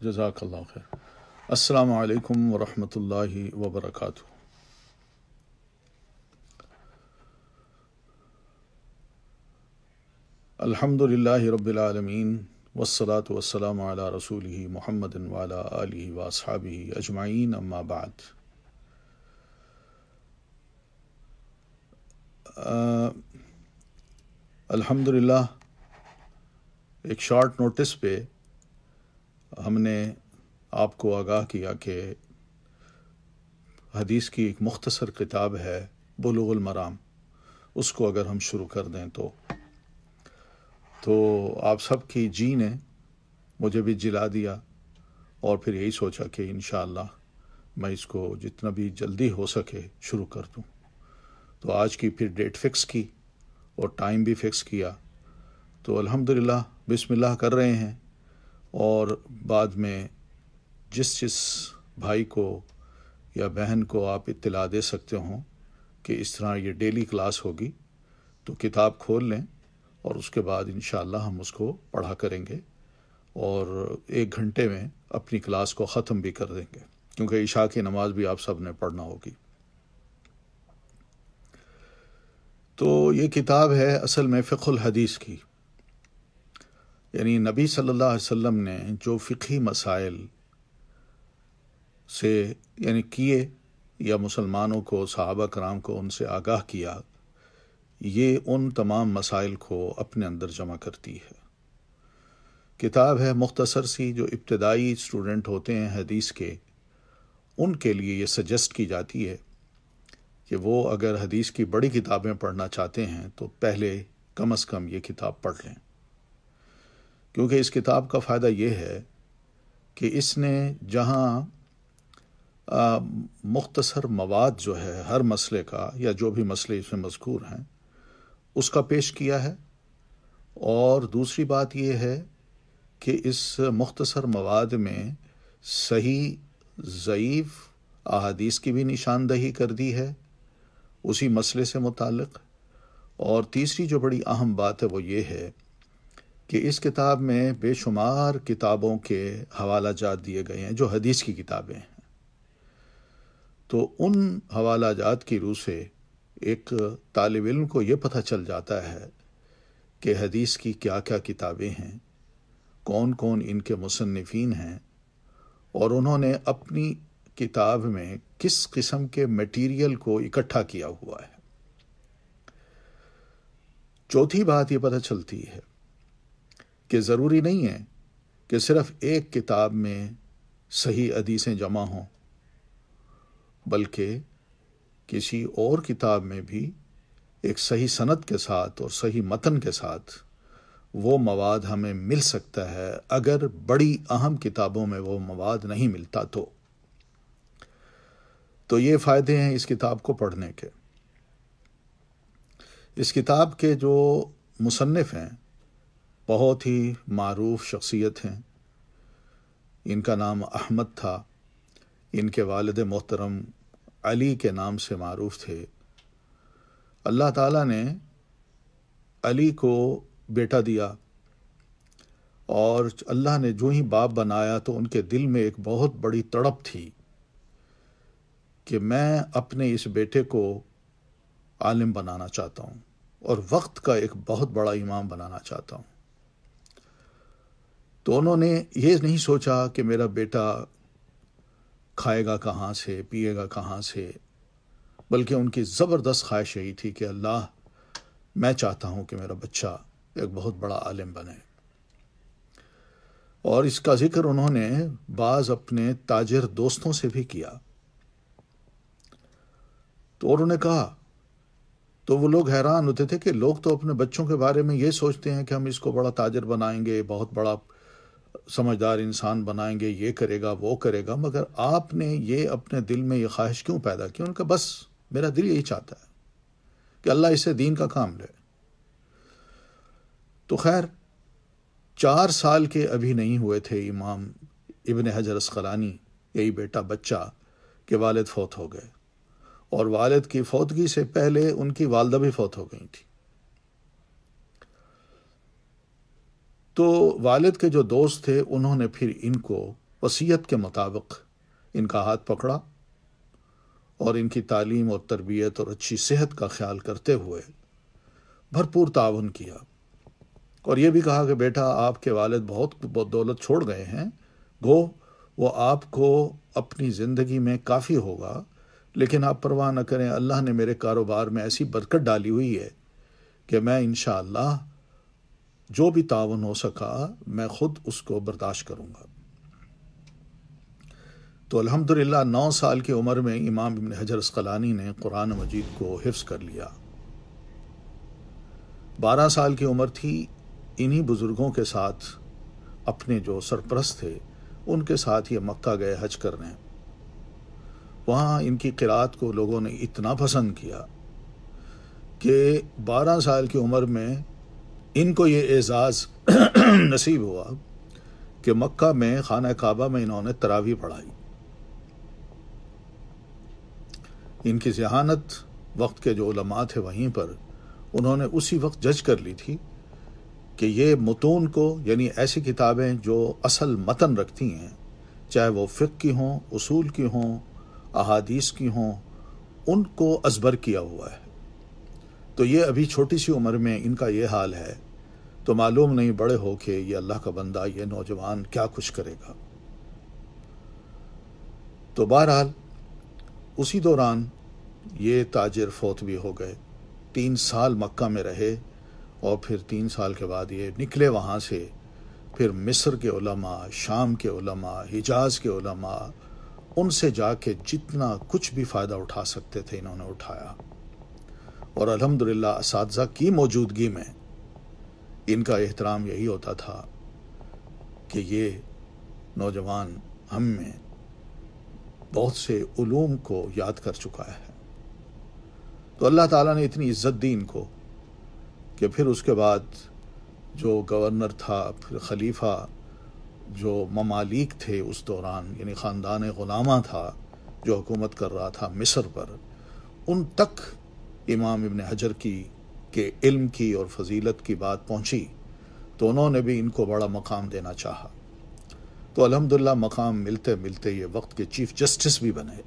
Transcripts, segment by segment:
جزاک اللہ خیر۔ السلام علیکم ورحمۃ اللہ وبرکاتہ۔ الحمد للہ رب العالمین والصلاة والسلام علی رسولہ محمد وعلی آلہ واصحابہ اجمعین، اما بعد۔ الحمد للہ ایک شارٹ نوٹس پہ ہم نے آپ کو آگاہ کیا کہ حدیث کی ایک مختصر کتاب ہے بلوغ المرام، اس کو اگر ہم شروع کر دیں تو آپ سب کی جی نے مجھے بھی جلا دیا، اور پھر یہی سوچا کہ انشاءاللہ میں اس کو جتنا بھی جلدی ہو سکے شروع کر دوں۔ تو آج کی پھر ڈیٹ فکس کی اور ٹائم بھی فکس کیا، تو الحمدللہ بسم اللہ کر رہے ہیں، اور بعد میں جس بھائی کو یا بہن کو آپ اطلاع دے سکتے ہوں کہ اس طرح یہ ڈیلی کلاس ہوگی، تو کتاب کھول لیں اور اس کے بعد انشاءاللہ ہم اس کو پڑھا کریں گے، اور 1 گھنٹے میں اپنی کلاس کو ختم بھی کر دیں گے، کیونکہ عشاء کی نماز بھی آپ سب نے پڑھنا ہوگی۔ تو یہ کتاب ہے اصل میں فقہ الحدیث کی، یعنی نبی صلی اللہ علیہ وسلم نے جو فقہی مسائل سے کیے یا مسلمانوں کو، صحابہ کرام کو ان سے آگاہ کیا، یہ ان تمام مسائل کو اپنے اندر جمع کرتی ہے۔ کتاب ہے مختصر سی، جو ابتدائی اسٹوڈنٹ ہوتے ہیں حدیث کے، ان کے لیے یہ سجیسٹ کی جاتی ہے کہ وہ اگر حدیث کی بڑی کتابیں پڑھنا چاہتے ہیں تو پہلے کم از کم یہ کتاب پڑھ لیں، کیونکہ اس کتاب کا فائدہ یہ ہے کہ اس نے جہاں مختصر مواد جو ہے ہر مسئلے کا، یا جو بھی مسئلے اس میں مذکور ہیں، اس کا پیش کیا ہے، اور دوسری بات یہ ہے کہ اس مختصر مواد میں صحیح ضعیف احادیث کی بھی نشاندہی کر دی ہے اسی مسئلے سے متعلق، اور تیسری جو بڑی اہم بات ہے وہ یہ ہے کہ اس کتاب میں بے شمار کتابوں کے حوالہ جات دیے گئے ہیں جو حدیث کی کتابیں ہیں۔ تو ان حوالہ جات کی روح سے ایک طالب علم کو یہ پتہ چل جاتا ہے کہ حدیث کی کیا کیا کتابیں ہیں، کون کون ان کے مصنفین ہیں، اور انہوں نے اپنی کتاب میں کس قسم کے میٹیریل کو اکٹھا کیا ہوا ہے۔ چوتھی بات یہ پتہ چلتی ہے کہ ضروری نہیں ہے کہ صرف ایک کتاب میں صحیح حدیثیں جمع ہوں، بلکہ کسی اور کتاب میں بھی ایک صحیح سند کے ساتھ اور صحیح متن کے ساتھ وہ مواد ہمیں مل سکتا ہے، اگر بڑی اہم کتابوں میں وہ مواد نہیں ملتا تو یہ فائدے ہیں اس کتاب کو پڑھنے کے۔ اس کتاب کے جو مصنف ہیں بہت ہی معروف شخصیت ہیں، ان کا نام احمد تھا، ان کے والد محترم علی کے نام سے معروف تھے۔ اللہ تعالیٰ نے علی کو بیٹا دیا، اور اللہ نے جو ہی باپ بنایا تو ان کے دل میں ایک بہت بڑی تڑپ تھی کہ میں اپنے اس بیٹے کو عالم بنانا چاہتا ہوں، اور وقت کا ایک بہت بڑا امام بنانا چاہتا ہوں۔ تو انہوں نے یہ نہیں سوچا کہ میرا بیٹا کھائے گا کہاں سے، پیے گا کہاں سے، بلکہ ان کی زبردست خواہش یہی تھی کہ اللہ، میں چاہتا ہوں کہ میرا بچہ ایک بہت بڑا عالم بنے۔ اور اس کا ذکر انہوں نے بعض اپنے تاجر دوستوں سے بھی کیا، تو انہوں نے کہا، تو وہ لوگ حیران ہوتے تھے کہ لوگ تو اپنے بچوں کے بارے میں یہ سوچتے ہیں کہ ہم اس کو بڑا تاجر بنائیں گے، بہت بڑا سمجھدار انسان بنائیں گے، یہ کرے گا وہ کرے گا، مگر آپ نے یہ اپنے دل میں یہ خواہش کیوں پیدا کی؟ ان کا بس میرا دل یہی چاہتا ہے کہ اللہ اس سے دین کا کام لے۔ تو خیر 4 سال کے ابھی نہیں ہوئے تھے امام ابن حجر عسقلانی، یہی بیٹا بچہ، کہ والد فوت ہو گئے، اور والد کی فوتگی سے پہلے ان کی والدہ بھی فوت ہو گئی تھی۔ تو والد کے جو دوست تھے انہوں نے پھر ان کو وصیت کے مطابق ان کا ہاتھ پکڑا اور ان کی تعلیم اور تربیت اور اچھی صحت کا خیال کرتے ہوئے بھرپور تعاون کیا، اور یہ بھی کہا کہ بیٹا آپ کے والد بہت دولت چھوڑ گئے ہیں، گو وہ آپ کو اپنی زندگی میں کافی ہوگا، لیکن آپ پرواہ نہ کریں، اللہ نے میرے کاروبار میں ایسی برکت ڈالی ہوئی ہے کہ میں انشاءاللہ جو بھی تعاون ہو سکا میں خود اس کو برداشت کروں گا۔ تو الحمدللہ 9 سال کی عمر میں امام ابن حجر عسقلانی نے قرآن مجید کو حفظ کر لیا۔ 12 سال کی عمر تھی، انہی بزرگوں کے ساتھ اپنے جو سرپرست تھے ان کے ساتھ یہ مکہ گئے حج کرنے۔ وہاں ان کی قرات کو لوگوں نے اتنا پسند کیا کہ 12 سال کی عمر میں ان کو یہ اعزاز نصیب ہوا کہ مکہ میں خانہ کعبہ میں انہوں نے تراویح پڑھائی۔ ان کی ذہانت وقت کے جو علماء تھے وہیں پر انہوں نے اسی وقت جج کر لی تھی کہ یہ متون کو، یعنی ایسی کتابیں جو اصل متن رکھتی ہیں، چاہے وہ فقہ کی ہوں، اصول کی ہوں، احادیث کی ہوں، ان کو ازبر کیا ہوا ہے۔ تو یہ ابھی چھوٹی سی عمر میں ان کا یہ حال ہے، تو معلوم نہیں بڑے ہو کہ یہ اللہ کا بندہ، یہ نوجوان کیا کچھ کرے گا۔ تو بہرحال اسی دوران یہ تاجر فوت بھی ہو گئے۔ 3 سال مکہ میں رہے اور پھر 3 سال کے بعد یہ نکلے وہاں سے، پھر مصر کے علماء، شام کے علماء، حجاز کے علماء، ان سے جا کے جتنا کچھ بھی فائدہ اٹھا سکتے تھے انہوں نے اٹھایا، اور الحمدللہ اساتذہ کی موجودگی میں ان کا احترام یہی ہوتا تھا کہ یہ نوجوان ہم میں بہت سے علوم کو یاد کر چکا ہے۔ تو اللہ تعالیٰ نے اتنی عزت دی ان کو کہ پھر اس کے بعد جو گورنر تھا، پھر خلیفہ، جو ممالک تھے اس دوران، یعنی خاندان غلامہ تھا جو حکومت کر رہا تھا مصر پر، ان تک امام ابن حجر کے علم کی اور فضیلت کی بات پہنچی، تو انہوں نے بھی ان کو بڑا مقام دینا چاہا۔ تو الحمدللہ مقام ملتے ملتے یہ وقت کے چیف جسٹس بھی بنے،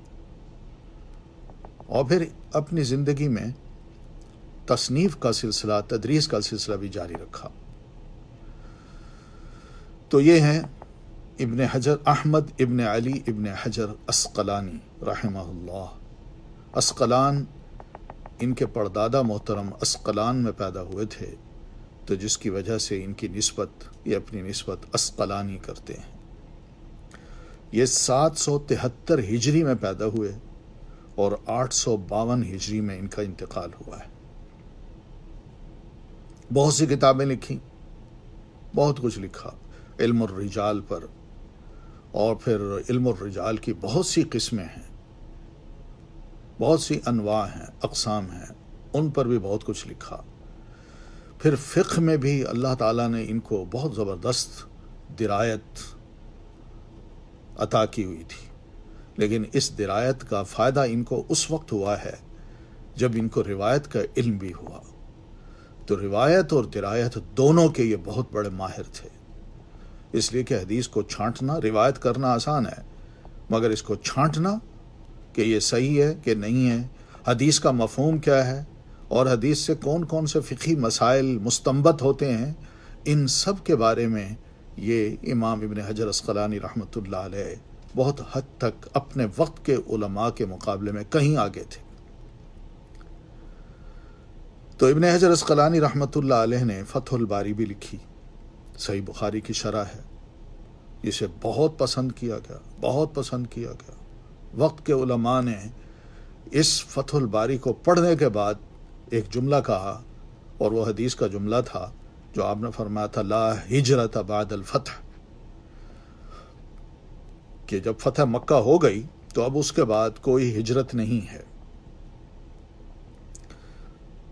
اور پھر اپنی زندگی میں تصنیف کا سلسلہ، تدریس کا سلسلہ بھی جاری رکھا۔ تو یہ ہیں ابن حجر، احمد ابن علی ابن حجر عسقلانی رحمہ اللہ۔ عسقلان، ان کے پردادا محترم عسقلان میں پیدا ہوئے تھے، تو جس کی وجہ سے ان کی نسبت، یہ اپنی نسبت عسقلانی کرتے ہیں۔ یہ 773 ہجری میں پیدا ہوئے اور 852 ہجری میں ان کا انتقال ہوا ہے۔ بہت سی کتابیں لکھی، بہت کچھ لکھا علم الرجال پر، اور پھر علم الرجال کی بہت سی قسمیں ہیں، بہت سی انواع ہیں، اقسام ہیں، ان پر بھی بہت کچھ لکھا۔ پھر فقہ میں بھی اللہ تعالیٰ نے ان کو بہت زبردست درایت عطا کی ہوئی تھی، لیکن اس درایت کا فائدہ ان کو اس وقت ہوا ہے جب ان کو روایت کا علم بھی ہوا۔ تو روایت اور درایت دونوں کے یہ بہت بڑے ماہر تھے، اس لیے کہ حدیث کو چھانٹنا، روایت کرنا آسان ہے، مگر اس کو چھانٹنا کہ یہ صحیح ہے کہ نہیں ہے، حدیث کا مفہوم کیا ہے، اور حدیث سے کون کون سے فقہی مسائل مستنبط ہوتے ہیں، ان سب کے بارے میں یہ امام ابن حجر عسقلانی رحمۃ اللہ علیہ بہت حد تک اپنے وقت کے علماء کے مقابلے میں کہیں آگے تھے۔ تو ابن حجر عسقلانی رحمۃ اللہ علیہ نے فتح الباری بھی لکھی، صحیح بخاری کی شرح ہے، جسے بہت پسند کیا گیا، بہت پسند کیا گیا۔ وقت کے علماء نے اس فتح الباری کو پڑھنے کے بعد ایک جملہ کہا، اور وہ حدیث کا جملہ تھا جو آپ نے فرمایا تھا لا ہجرت بعد الفتح، کہ جب فتح مکہ ہو گئی تو اب اس کے بعد کوئی ہجرت نہیں ہے۔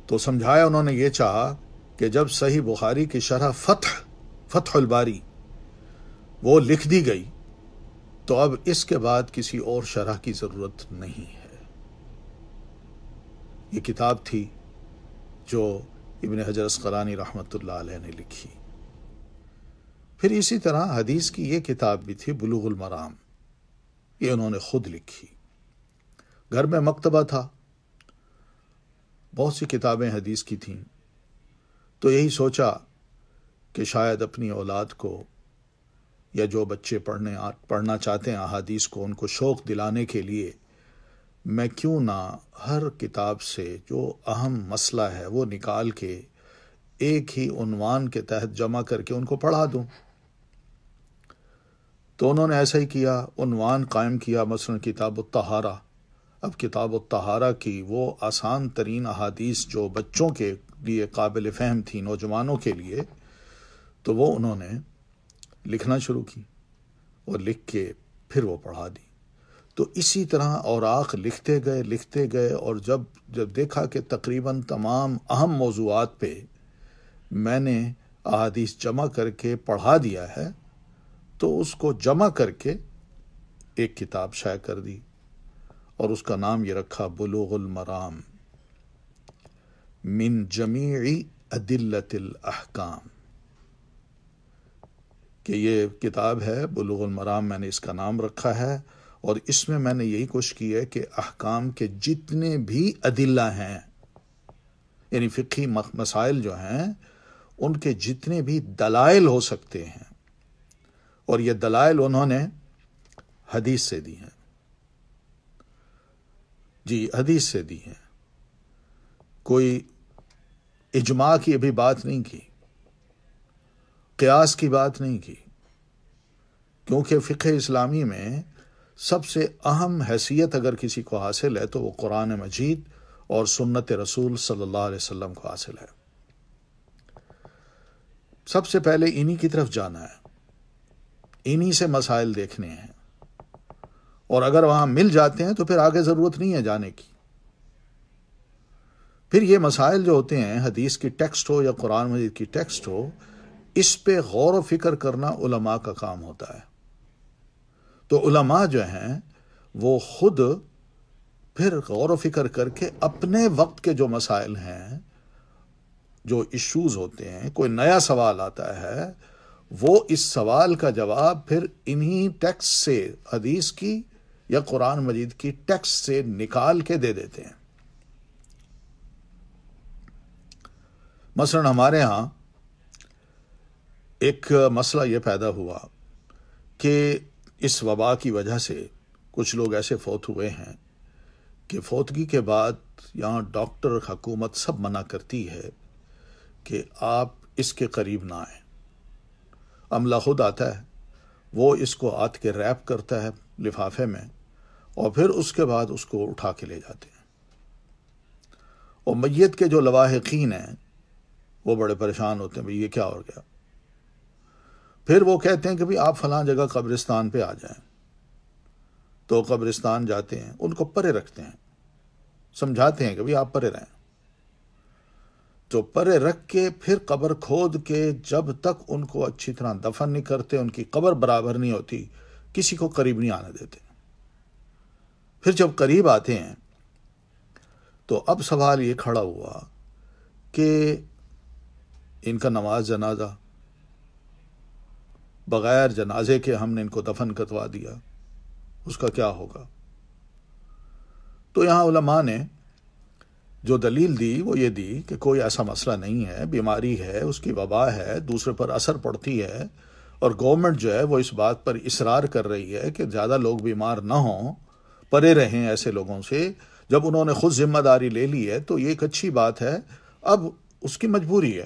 تو سمجھایا انہوں نے، یہ چاہا کہ جب صحیح بخاری کی شرح فتح الباری وہ لکھ دی گئی تو اب اس کے بعد کسی اور شرح کی ضرورت نہیں ہے۔ یہ کتاب تھی جو ابن حجر عسقلانی رحمۃ اللہ علیہ نے لکھی۔ پھر اسی طرح حدیث کی یہ کتاب بھی تھی بلوغ المرام، یہ انہوں نے خود لکھی۔ گھر میں مکتبہ تھا، بہت سی کتابیں حدیث کی تھیں، تو یہی سوچا کہ شاید اپنی اولاد کو یا جو بچے پڑھنا چاہتے ہیں احادیث کو، ان کو شوق دلانے کے لیے میں کیوں نہ ہر کتاب سے جو اہم مسئلہ ہے وہ نکال کے ایک ہی عنوان کے تحت جمع کر کے ان کو پڑھا دوں۔ تو انہوں نے ایسا ہی کیا، عنوان قائم کیا، مثلا کتاب الطہارہ۔ اب کتاب الطہارہ کی وہ آسان ترین احادیث جو بچوں کے لیے قابل فہم تھی، نوجوانوں کے لیے، تو وہ انہوں نے لکھنا شروع کی اور لکھ کے پھر وہ پڑھا دی۔ تو اسی طرح اوراق لکھتے گئے اور جب دیکھا کہ تقریباً تمام اہم موضوعات پہ میں نے احادیث جمع کر کے پڑھا دیا ہے، تو اس کو جمع کر کے ایک کتاب شائع کر دی اور اس کا نام یہ رکھا بلوغ المرام من جمیع ادلۃ الاحکام، کہ یہ کتاب ہے بلوغ المرام، میں نے اس کا نام رکھا ہے، اور اس میں میں نے یہی کوشش کی ہے کہ احکام کے جتنے بھی ادلہ ہیں، یعنی فقہی مسائل جو ہیں ان کے جتنے بھی دلائل ہو سکتے ہیں، اور یہ دلائل انہوں نے حدیث سے دی ہیں، جی حدیث سے دی ہیں، کوئی اجماع کی ابھی بات نہیں کی، قیاس کی بات نہیں کی، کیونکہ فقہ اسلامی میں سب سے اہم حیثیت اگر کسی کو حاصل ہے تو وہ قرآن مجید اور سنت رسول صلی اللہ علیہ وسلم کو حاصل ہے۔ سب سے پہلے انہی کی طرف جانا ہے، انہی سے مسائل دیکھنے ہیں، اور اگر وہاں مل جاتے ہیں تو پھر آگے ضرورت نہیں ہے جانے کی۔ پھر یہ مسائل جو ہوتے ہیں، حدیث کی ٹیکسٹ ہو یا قرآن مجید کی ٹیکسٹ ہو، اس پہ غور و فکر کرنا علماء کا کام ہوتا ہے۔ تو علماء جو ہیں وہ خود پھر غور و فکر کر کے اپنے وقت کے جو مسائل ہیں، جو ایشوز ہوتے ہیں، کوئی نیا سوال آتا ہے، وہ اس سوال کا جواب پھر انہی ٹیکسٹ سے، حدیث کی یا قرآن مجید کی ٹیکسٹ سے نکال کے دے دیتے ہیں۔ مثلا ہمارے ہاں ایک مسئلہ یہ پیدا ہوا کہ اس وبا کی وجہ سے کچھ لوگ ایسے فوت ہوئے ہیں کہ فوتگی کے بعد یہاں ڈاکٹر، حکومت سب منع کرتی ہے کہ آپ اس کے قریب نہ آئیں۔ عملہ خود آتا ہے، وہ اس کو ہاتھ کے ریپ کرتا ہے لفافے میں، اور پھر اس کے بعد اس کو اٹھا کے لے جاتے ہیں۔ اور میت کے جو لواحقین ہیں وہ بڑے پریشان ہوتے ہیں، بھئی یہ کیا ہو گیا؟ پھر وہ کہتے ہیں کہ بھئی آپ فلاں جگہ قبرستان پہ آ جائیں، تو قبرستان جاتے ہیں، ان کو پرے رکھتے ہیں، سمجھاتے ہیں کہ بھئی آپ پرے رہیں، تو پرے رکھ کے پھر قبر کھود کے جب تک ان کو اچھی طرح دفن نہیں کرتے، ان کی قبر برابر نہیں ہوتی، کسی کو قریب نہیں آنے دیتے۔ پھر جب قریب آتے ہیں تو اب سوال یہ کھڑا ہوا کہ ان کا نماز جنازہ، بغیر جنازے کے ہم نے ان کو دفن کروا دیا، اس کا کیا ہوگا؟ تو یہاں علماء نے جو دلیل دی وہ یہ دی کہ کوئی ایسا مسئلہ نہیں ہے، بیماری ہے، اس کی وبا ہے، دوسرے پر اثر پڑتی ہے، اور گورنمنٹ جو ہے وہ اس بات پر اصرار کر رہی ہے کہ زیادہ لوگ بیمار نہ ہوں، پرے رہیں ایسے لوگوں سے۔ جب انہوں نے خود ذمہ داری لے لی ہے تو یہ ایک اچھی بات ہے، اب اس کی مجبوری ہے،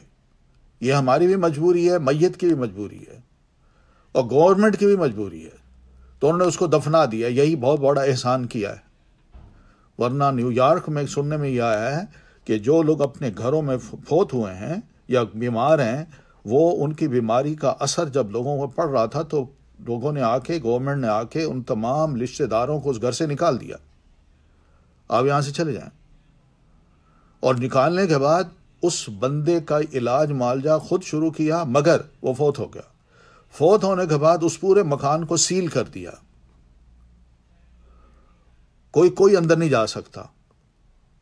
یہ ہماری بھی مجبوری ہے، میت کی بھی مجبوری ہے، اور گورنمنٹ کی بھی مجبوری ہے، تو انہوں نے اس کو دفنا دیا، یہی بہت بڑا احسان کیا ہے۔ ورنہ نیو یارک میں سننے میں یہ آیا ہے کہ جو لوگ اپنے گھروں میں فوت ہوئے ہیں یا بیمار ہیں، وہ ان کی بیماری کا اثر جب لوگوں کو پڑ رہا تھا تو لوگوں نے آ کے، گورنمنٹ نے آ کے ان تمام رشتہ داروں کو اس گھر سے نکال دیا، آپ یہاں سے چلے جائیں، اور نکالنے کے بعد اس بندے کا علاج معالجہ خود شروع کیا، مگر وہ فوت ہو گیا۔ فوت ہونے کے بعد اس پورے مکان کو سیل کر دیا، کوئی اندر نہیں جا سکتا،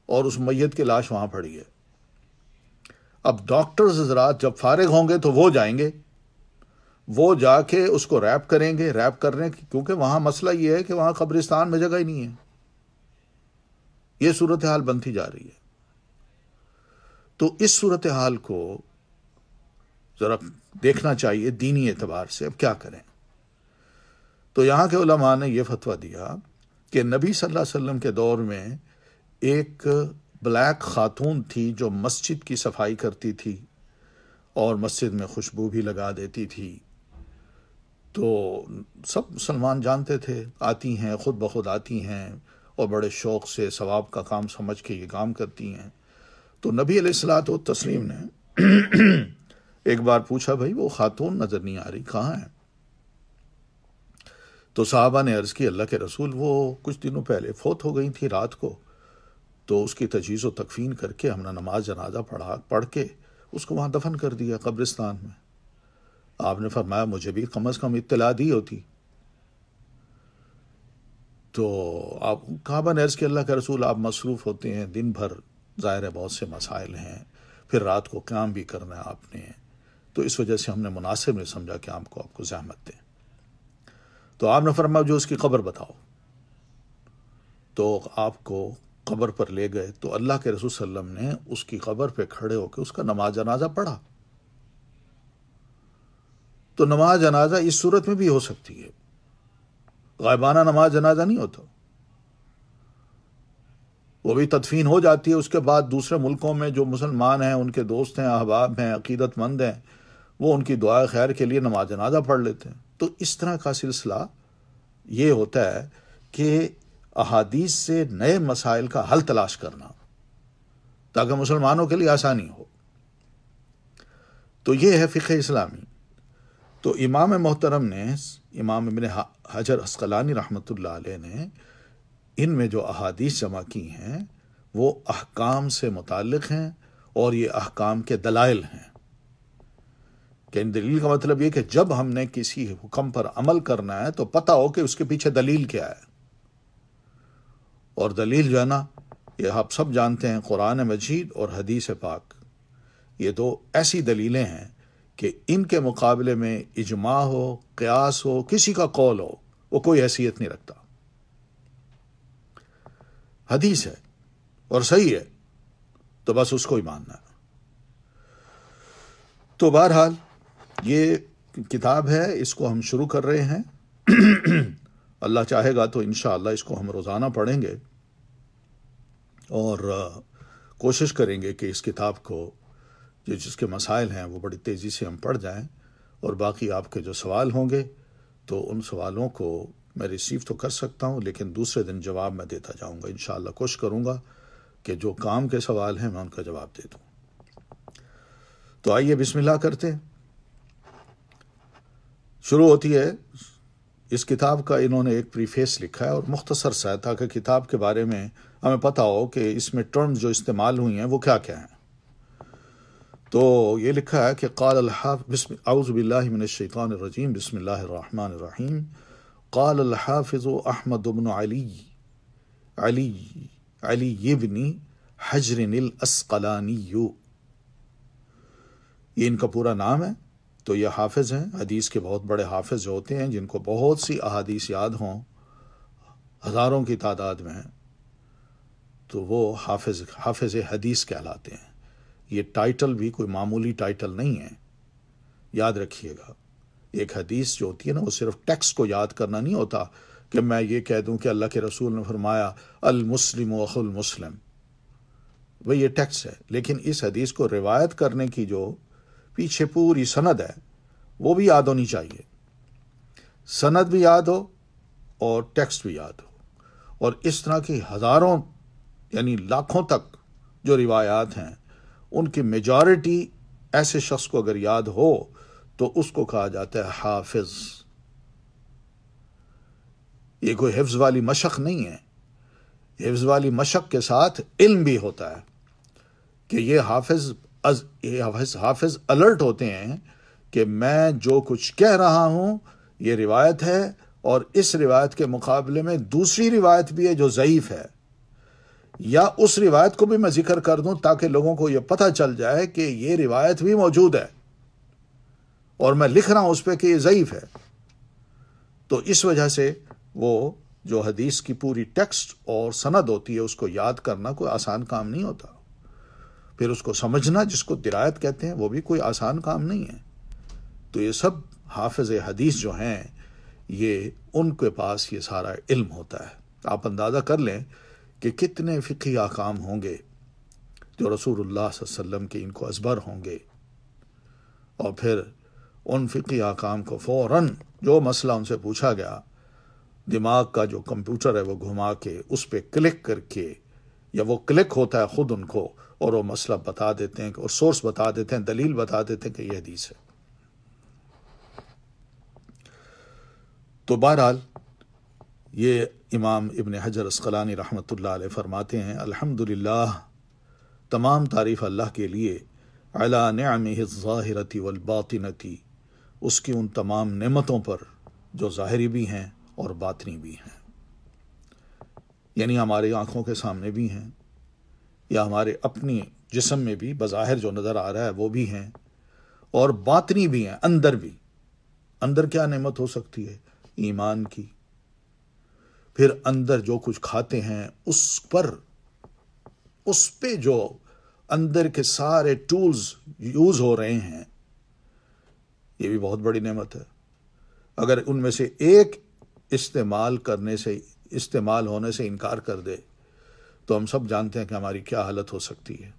اور اس میت کی لاش وہاں پڑی ہے۔ اب ڈاکٹرز حضرات جب فارغ ہوں گے تو وہ جائیں گے، وہ جا کے اس کو ریپ کریں گے، ریپ کرنے کی، کیونکہ وہاں مسئلہ یہ ہے کہ وہاں قبرستان میں جگہ ہی نہیں ہے. یہ صورتحال بنتی جا رہی ہے. تو اس صورتحال کو ذرا دیکھنا چاہیے دینی اعتبار سے. اب کیا کریں؟ تو یہاں کے علماء نے یہ فتویٰ دیا کہ نبی صلی اللہ علیہ وسلم کے دور میں ایک بلیک خاتون تھی جو مسجد کی صفائی کرتی تھی اور مسجد میں خوشبو بھی لگا دیتی تھی. تو سب مسلمان جانتے تھے، آتی ہیں، خود بخود آتی ہیں اور بڑے شوق سے ثواب کا کام سمجھ کے یہ کام کرتی ہیں. تو نبی علیہ الصلوۃ والتسلیم نے ایک بار پوچھا، بھائی وہ خاتون نظر نہیں آ رہی، کہاں ہے؟ تو صحابہ نے عرض کی، اللہ کے رسول وہ کچھ دنوں پہلے فوت ہو گئی تھی رات کو، تو اس کی تجہیز و تکفین کر کے ہم نے نماز جنازہ پڑھ کے اس کو وہاں دفن کر دیا قبرستان میں. آپ نے فرمایا مجھے بھی کم از کم اطلاع دی ہوتی. تو آپ صحابہ نے عرض کی، اللہ کے رسول آپ مصروف ہوتے ہیں دن بھر، ظاہر ہے بہت سے مسائل ہیں، پھر رات کو قیام بھی کرنا ہے آپ نے، تو اس وجہ سے ہم نے مناسب نہیں سمجھا کہ آپ کو زحمت دیں. تو آپ نے فرمایا جو اس کی قبر بتاؤ. تو آپ کو قبر پر لے گئے تو اللہ کے رسول صلی اللہ علیہ وسلم نے اس کی قبر پہ کھڑے ہو کے اس کا نماز جنازہ پڑھا. تو نماز جنازہ اس صورت میں بھی ہو سکتی ہے، غائبانہ نماز جنازہ نہیں ہوتا، وہ بھی تدفین ہو جاتی ہے. اس کے بعد دوسرے ملکوں میں جو مسلمان ہیں، ان کے دوست ہیں، احباب ہیں، عقیدت مند ہیں، وہ ان کی دعائے خیر کے لیے نماز جنازہ پڑھ لیتے ہیں. تو اس طرح کا سلسلہ یہ ہوتا ہے کہ احادیث سے نئے مسائل کا حل تلاش کرنا تاکہ مسلمانوں کے لیے آسانی ہو. تو یہ ہے فقہ اسلامی. تو امام محترم نے، امام ابن حجر عسقلانی رحمۃ اللہ علیہ نے ان میں جو احادیث جمع کی ہیں وہ احکام سے متعلق ہیں، اور یہ احکام کے دلائل ہیں. کہ ان دلیل کا مطلب یہ کہ جب ہم نے کسی حکم پر عمل کرنا ہے تو پتہ ہو کہ اس کے پیچھے دلیل کیا ہے. اور دلیل جو ہے نا، یہ آپ سب جانتے ہیں، قرآن مجید اور حدیث پاک، یہ دو ایسی دلیلیں ہیں کہ ان کے مقابلے میں اجماع ہو، قیاس ہو، کسی کا قول ہو، وہ کوئی حیثیت نہیں رکھتا. حدیث ہے اور صحیح ہے تو بس اس کو ہی ماننا ہے. تو بہرحال یہ کتاب ہے، اس کو ہم شروع کر رہے ہیں. اللہ چاہے گا تو انشاءاللہ اس کو ہم روزانہ پڑھیں گے، اور کوشش کریں گے کہ اس کتاب کو جس کے مسائل ہیں وہ بڑی تیزی سے ہم پڑھ جائیں. اور باقی آپ کے جو سوال ہوں گے تو ان سوالوں کو میں ریسیو تو کر سکتا ہوں، لیکن دوسرے دن جواب میں دیتا جاؤں گا. انشاءاللہ کوشش کروں گا کہ جو کام کے سوال ہیں میں ان کا جواب دے دوں. تو آئیے بسم اللہ کرتے ہیں. شروع ہوتی ہے اس کتاب کا. انہوں نے ایک پریفیس لکھا ہے اور مختصر سا ہے تاکہ کتاب کے بارے میں ہمیں پتہ ہو کہ اس میں ٹرمز جو استعمال ہوئی ہیں وہ کیا کیا ہیں. تو یہ لکھا ہے کہ قال الحافظ، اعوذ باللہ من الشیطان الرجیم، بسم اللہ الرحمن الرحیم. قال الحافظ احمد بن علی بن حجر الاسقلانی، یہ ان کا پورا نام ہے. تو یہ حافظ ہیں، حدیث کے بہت بڑے حافظ جو ہوتے ہیں جن کو بہت سی احادیث یاد ہوں، ہزاروں کی تعداد میں ہیں، تو وہ حافظ حدیث کہلاتے ہیں. یہ ٹائٹل بھی کوئی معمولی ٹائٹل نہیں ہے، یاد رکھیے گا. ایک حدیث جو ہوتی ہے نا، وہ صرف ٹیکسٹ کو یاد کرنا نہیں ہوتا کہ میں یہ کہہ دوں کہ اللہ کے رسول نے فرمایا المسلم اخو المسلم، وہ یہ ٹیکسٹ ہے. لیکن اس حدیث کو روایت کرنے کی جو پیچھے پوری سند ہے وہ بھی یاد ہونی چاہیے. سند بھی یاد ہو اور ٹیکسٹ بھی یاد ہو. اور اس طرح کی ہزاروں یعنی لاکھوں تک جو روایات ہیں، ان کی میجارٹی ایسے شخص کو اگر یاد ہو تو اس کو کہا جاتا ہے حافظ. یہ کوئی حفظ والی مشق نہیں ہے. حفظ والی مشق کے ساتھ علم بھی ہوتا ہے کہ یہ حافظ الرٹ ہوتے ہیں کہ میں جو کچھ کہہ رہا ہوں یہ روایت ہے، اور اس روایت کے مقابلے میں دوسری روایت بھی ہے جو ضعیف ہے، یا اس روایت کو بھی میں ذکر کر دوں تاکہ لوگوں کو یہ پتہ چل جائے کہ یہ روایت بھی موجود ہے اور میں لکھ رہا ہوں اس پہ کہ یہ ضعیف ہے، تو اس وجہ سے وہ جو حدیث کی پوری ٹیکسٹ اور سند ہوتی ہے اس کو یاد کرنا کوئی آسان کام نہیں ہوتا، پھر اس کو سمجھنا جس کو درایت کہتے ہیں وہ بھی کوئی آسان کام نہیں ہے۔ تو یہ سب حافظ حدیث جو ہیں یہ ان کے پاس یہ سارا علم ہوتا ہے۔ آپ اندازہ کر لیں کہ کتنے فقہی احکام ہوں گے جو رسول اللہ صلی اللہ علیہ وسلم کے ان کو ازبر ہوں گے، اور پھر ان فقہی احکام کو فوراً جو مسئلہ ان سے پوچھا گیا، دماغ کا جو کمپیوٹر ہے وہ گھما کے اس پہ کلک کر کے، یا وہ کلک ہوتا ہے خود ان کو، اور وہ مسئلہ بتا دیتے ہیں اور سورس بتا دیتے ہیں، دلیل بتا دیتے ہیں کہ یہ حدیث ہے۔ تو بہرحال یہ امام ابن حجر عسقلانی رحمۃ اللہ علیہ فرماتے ہیں، الحمدللہ، تمام تعریف اللہ کے لیے، علی نعمہ الظاہرۃ والباطنۃ، اس کی ان تمام نعمتوں پر جو ظاہری بھی ہیں اور باطنی بھی ہیں، یعنی ہماری آنکھوں کے سامنے بھی ہیں، یا ہمارے اپنی جسم میں بھی بظاہر جو نظر آ رہا ہے وہ بھی ہیں، اور باطنی بھی ہیں، اندر بھی۔ اندر کیا نعمت ہو سکتی ہے؟ ایمان کی۔ پھر اندر جو کچھ کھاتے ہیں اس پہ جو اندر کے سارے ٹولز یوز ہو رہے ہیں، یہ بھی بہت بڑی نعمت ہے۔ اگر ان میں سے ایک استعمال ہونے سے انکار کر دے تو ہم سب جانتے ہیں کہ ہماری کیا حالت ہو سکتی ہے۔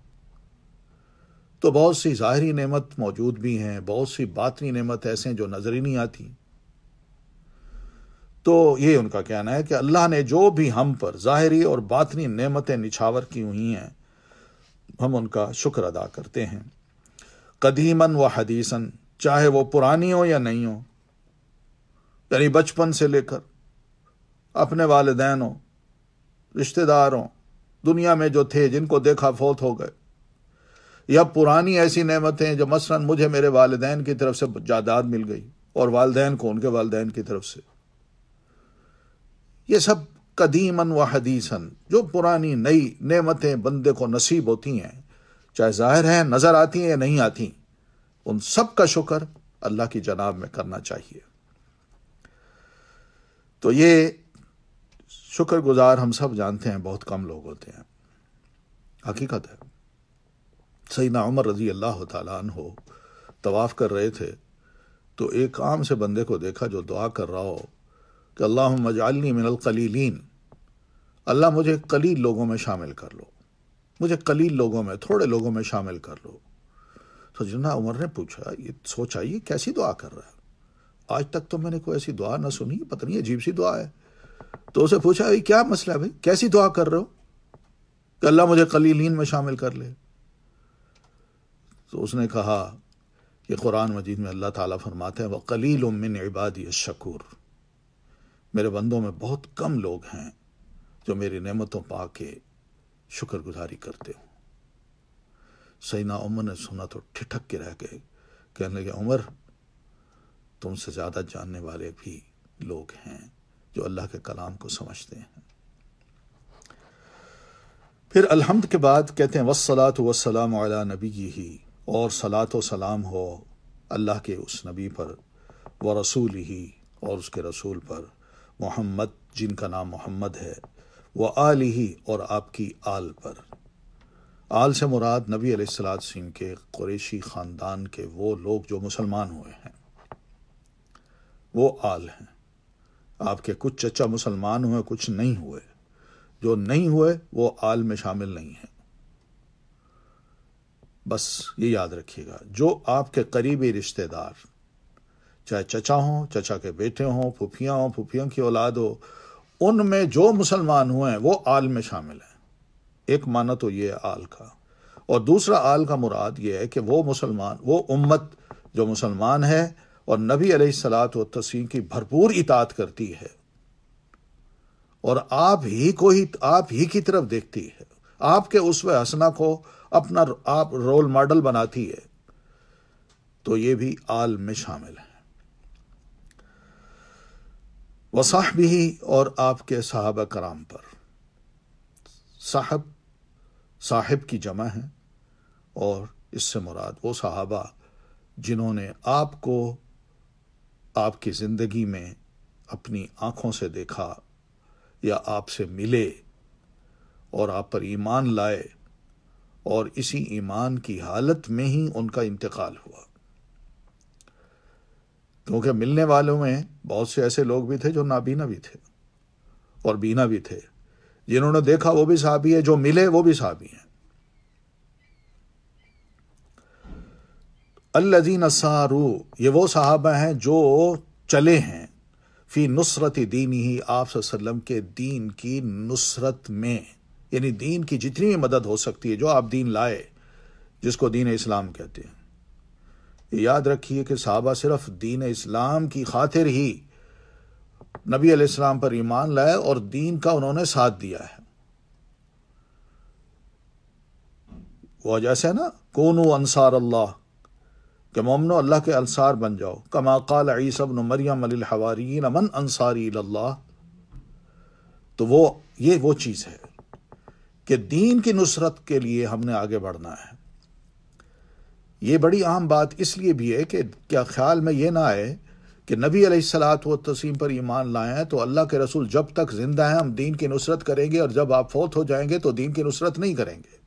تو بہت سی ظاہری نعمت موجود بھی ہیں، بہت سی باطنی نعمت ایسے ہیں جو نظر ہی نہیں آتی۔ تو یہ ان کا کہنا ہے کہ اللہ نے جو بھی ہم پر ظاہری اور باطنی نعمتیں نچھاور کی ہوئی ہیں، ہم ان کا شکر ادا کرتے ہیں، قدیماً و حدیثاً، چاہے وہ پرانی ہو یا نہیں ہو، یعنی بچپن سے لے کر اپنے والدین ہوں، رشتہ دار ہوں، دنیا میں جو تھے جن کو دیکھا فوت ہو گئے، یا پرانی ایسی نعمتیں جو مثلاً مجھے میرے والدین کی طرف سے جائیداد مل گئی اور والدین کو ان کے والدین کی طرف سے، یہ سب قدیماً و حدیثاً جو پرانی نئی نعمتیں بندے کو نصیب ہوتی ہیں، چاہے ظاہر ہیں، نظر آتی ہیں یا نہیں آتی، ان سب کا شکر اللہ کی جناب میں کرنا چاہیے۔ تو یہ شکر گزار ہم سب جانتے ہیں بہت کم لوگ ہوتے ہیں، حقیقت ہے۔ سیدنا عمر رضی اللہ تعالیٰ عنہ طواف کر رہے تھے تو ایک عام سے بندے کو دیکھا جو دعا کر رہا ہو کہ اللہم اجعلنی من القلیلین، اللہ مجھے قلیل لوگوں میں شامل کر لو، مجھے قلیل لوگوں میں، تھوڑے لوگوں میں شامل کر لو۔ تو جناب عمر نے پوچھا، یہ سوچا یہ کیسی دعا کر رہا ہے، آج تک تو میں نے کوئی ایسی دعا نہ سنی، پتہ نہیں عجیب سی دعا ہے۔ تو اسے پوچھا، یہ کیا مسئلہ ہے بھائی، کیسی دعا کر رہے ہو کہ اللہ مجھے قلیلین میں شامل کر لے؟ تو اس نے کہا کہ قرآن مجید میں اللہ تعالیٰ فرماتے ہیں وَقَلِيلٌ مِّنْ عِبَادِيَ الشَّكُورُ، میرے بندوں میں بہت کم لوگ ہیں جو میری نعمتوں پا کے شکر گزاری کرتے ہوں۔ سیدنا عمر نے سنا تو ٹھٹک کے رہ گئے، کہنے لگے عمر، تم سے زیادہ جاننے والے بھی لوگ ہیں جو اللہ کے کلام کو سمجھتے ہیں۔ پھر الحمد کے بعد کہتے ہیں والصلاۃ والسلام علی نبیہ، اور صلاۃ و سلام ہو اللہ کے اس نبی پر، ورسولہ، اور اس کے رسول پر، محمد جن کا نام محمد ہے، وآلہ، اور آپ کی آل پر۔ آل سے مراد نبی علیہ السلام کے قریشی خاندان کے وہ لوگ جو مسلمان ہوئے ہیں، وہ آل ہیں۔ آپ کے کچھ چچا مسلمان ہوئے، کچھ نہیں ہوئے، جو نہیں ہوئے وہ آل میں شامل نہیں ہیں۔ بس یہ یاد رکھیے گا، جو آپ کے قریبی رشتہ دار، چاہے چچا ہوں، چچا کے بیٹے ہوں، پھوپھیاں ہوں، پھوپھیوں کی اولاد ہو، ان میں جو مسلمان ہوئے ہیں وہ آل میں شامل ہیں۔ ایک معنی تو یہ ہے آل کا، اور دوسرا آل کا مراد یہ ہے کہ وہ مسلمان، وہ امت جو مسلمان ہے اور نبی علیہ الصلاۃ والتسلیم کی بھرپور اطاعت کرتی ہے اور آپ ہی کی طرف دیکھتی ہے، آپ کے اسوہ حسنہ کو اپنا آپ رول ماڈل بناتی ہے، تو یہ بھی آل میں شامل ہے۔ وصحبہ، اور آپ کے صحابہ کرام پر۔ صاحب کی جمع ہے، اور اس سے مراد وہ صحابہ جنہوں نے آپ کو آپ کی زندگی میں اپنی آنکھوں سے دیکھا یا آپ سے ملے اور آپ پر ایمان لائے، اور اسی ایمان کی حالت میں ہی ان کا انتقال ہوا. کیونکہ ملنے والوں میں بہت سے ایسے لوگ بھی تھے جو نابینا بھی تھے اور بینا بھی تھے. جنہوں نے دیکھا وہ بھی صحابی ہے، جو ملے وہ بھی صحابی ہیں. الذین ساروا، یہ وہ صحابہ ہیں جو چلے ہیں، فی نصرت دینہ، آپ صلی اللہ علیہ وسلم کے دین کی نصرت میں، یعنی دین کی جتنی بھی مدد ہو سکتی ہے، جو آپ دین لائے جس کو دین اسلام کہتے ہیں. یاد رکھیے کہ صحابہ صرف دین اسلام کی خاطر ہی نبی علیہ السلام پر ایمان لائے اور دین کا انہوں نے ساتھ دیا ہے. وہ جیسے نا کونوا انصار اللہ، کہ مومنو اللہ کے انصار بن جاؤ. کما قال عیسی ابن مریم للحواریین من انصاری اللہ. تو یہ وہ چیز ہے کہ دین کی نصرت کے لیے ہم نے آگے بڑھنا ہے. یہ بڑی اہم بات اس لیے بھی ہے کہ کیا خیال میں یہ نہ آئے کہ نبی علیہ الصلاۃ والتسلیم پر ایمان لائے ہیں تو اللہ کے رسول جب تک زندہ ہیں ہم دین کی نصرت کریں گے، اور جب آپ فوت ہو جائیں گے تو دین کی نصرت نہیں کریں گے.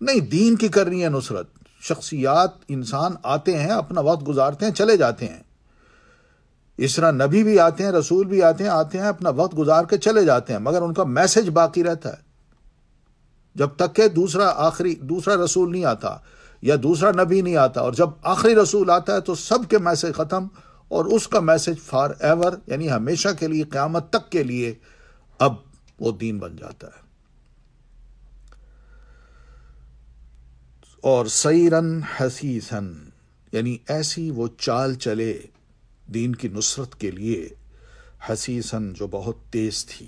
نہیں، دین کی کرنی ہے نصرت. شخصیات انسان آتے ہیں، اپنا وقت گزارتے ہیں، چلے جاتے ہیں. اس طرح نبی بھی آتے ہیں، رسول بھی آتے ہیں، اپنا وقت گزار کے چلے جاتے ہیں، مگر ان کا میسج باقی رہتا ہے جب تک کہ دوسرا رسول نہیں آتا یا دوسرا نبی نہیں آتا. اور جب آخری رسول آتا ہے تو سب کے میسج ختم، اور اس کا میسج فار ایور، یعنی ہمیشہ کے لیے، قیامت تک کے لیے اب وہ دین بن جاتا ہے. اور سیرن حسیسن، یعنی ایسی وہ چال چلے دین کی نصرت کے لیے، حسیسن جو بہت تیز تھی.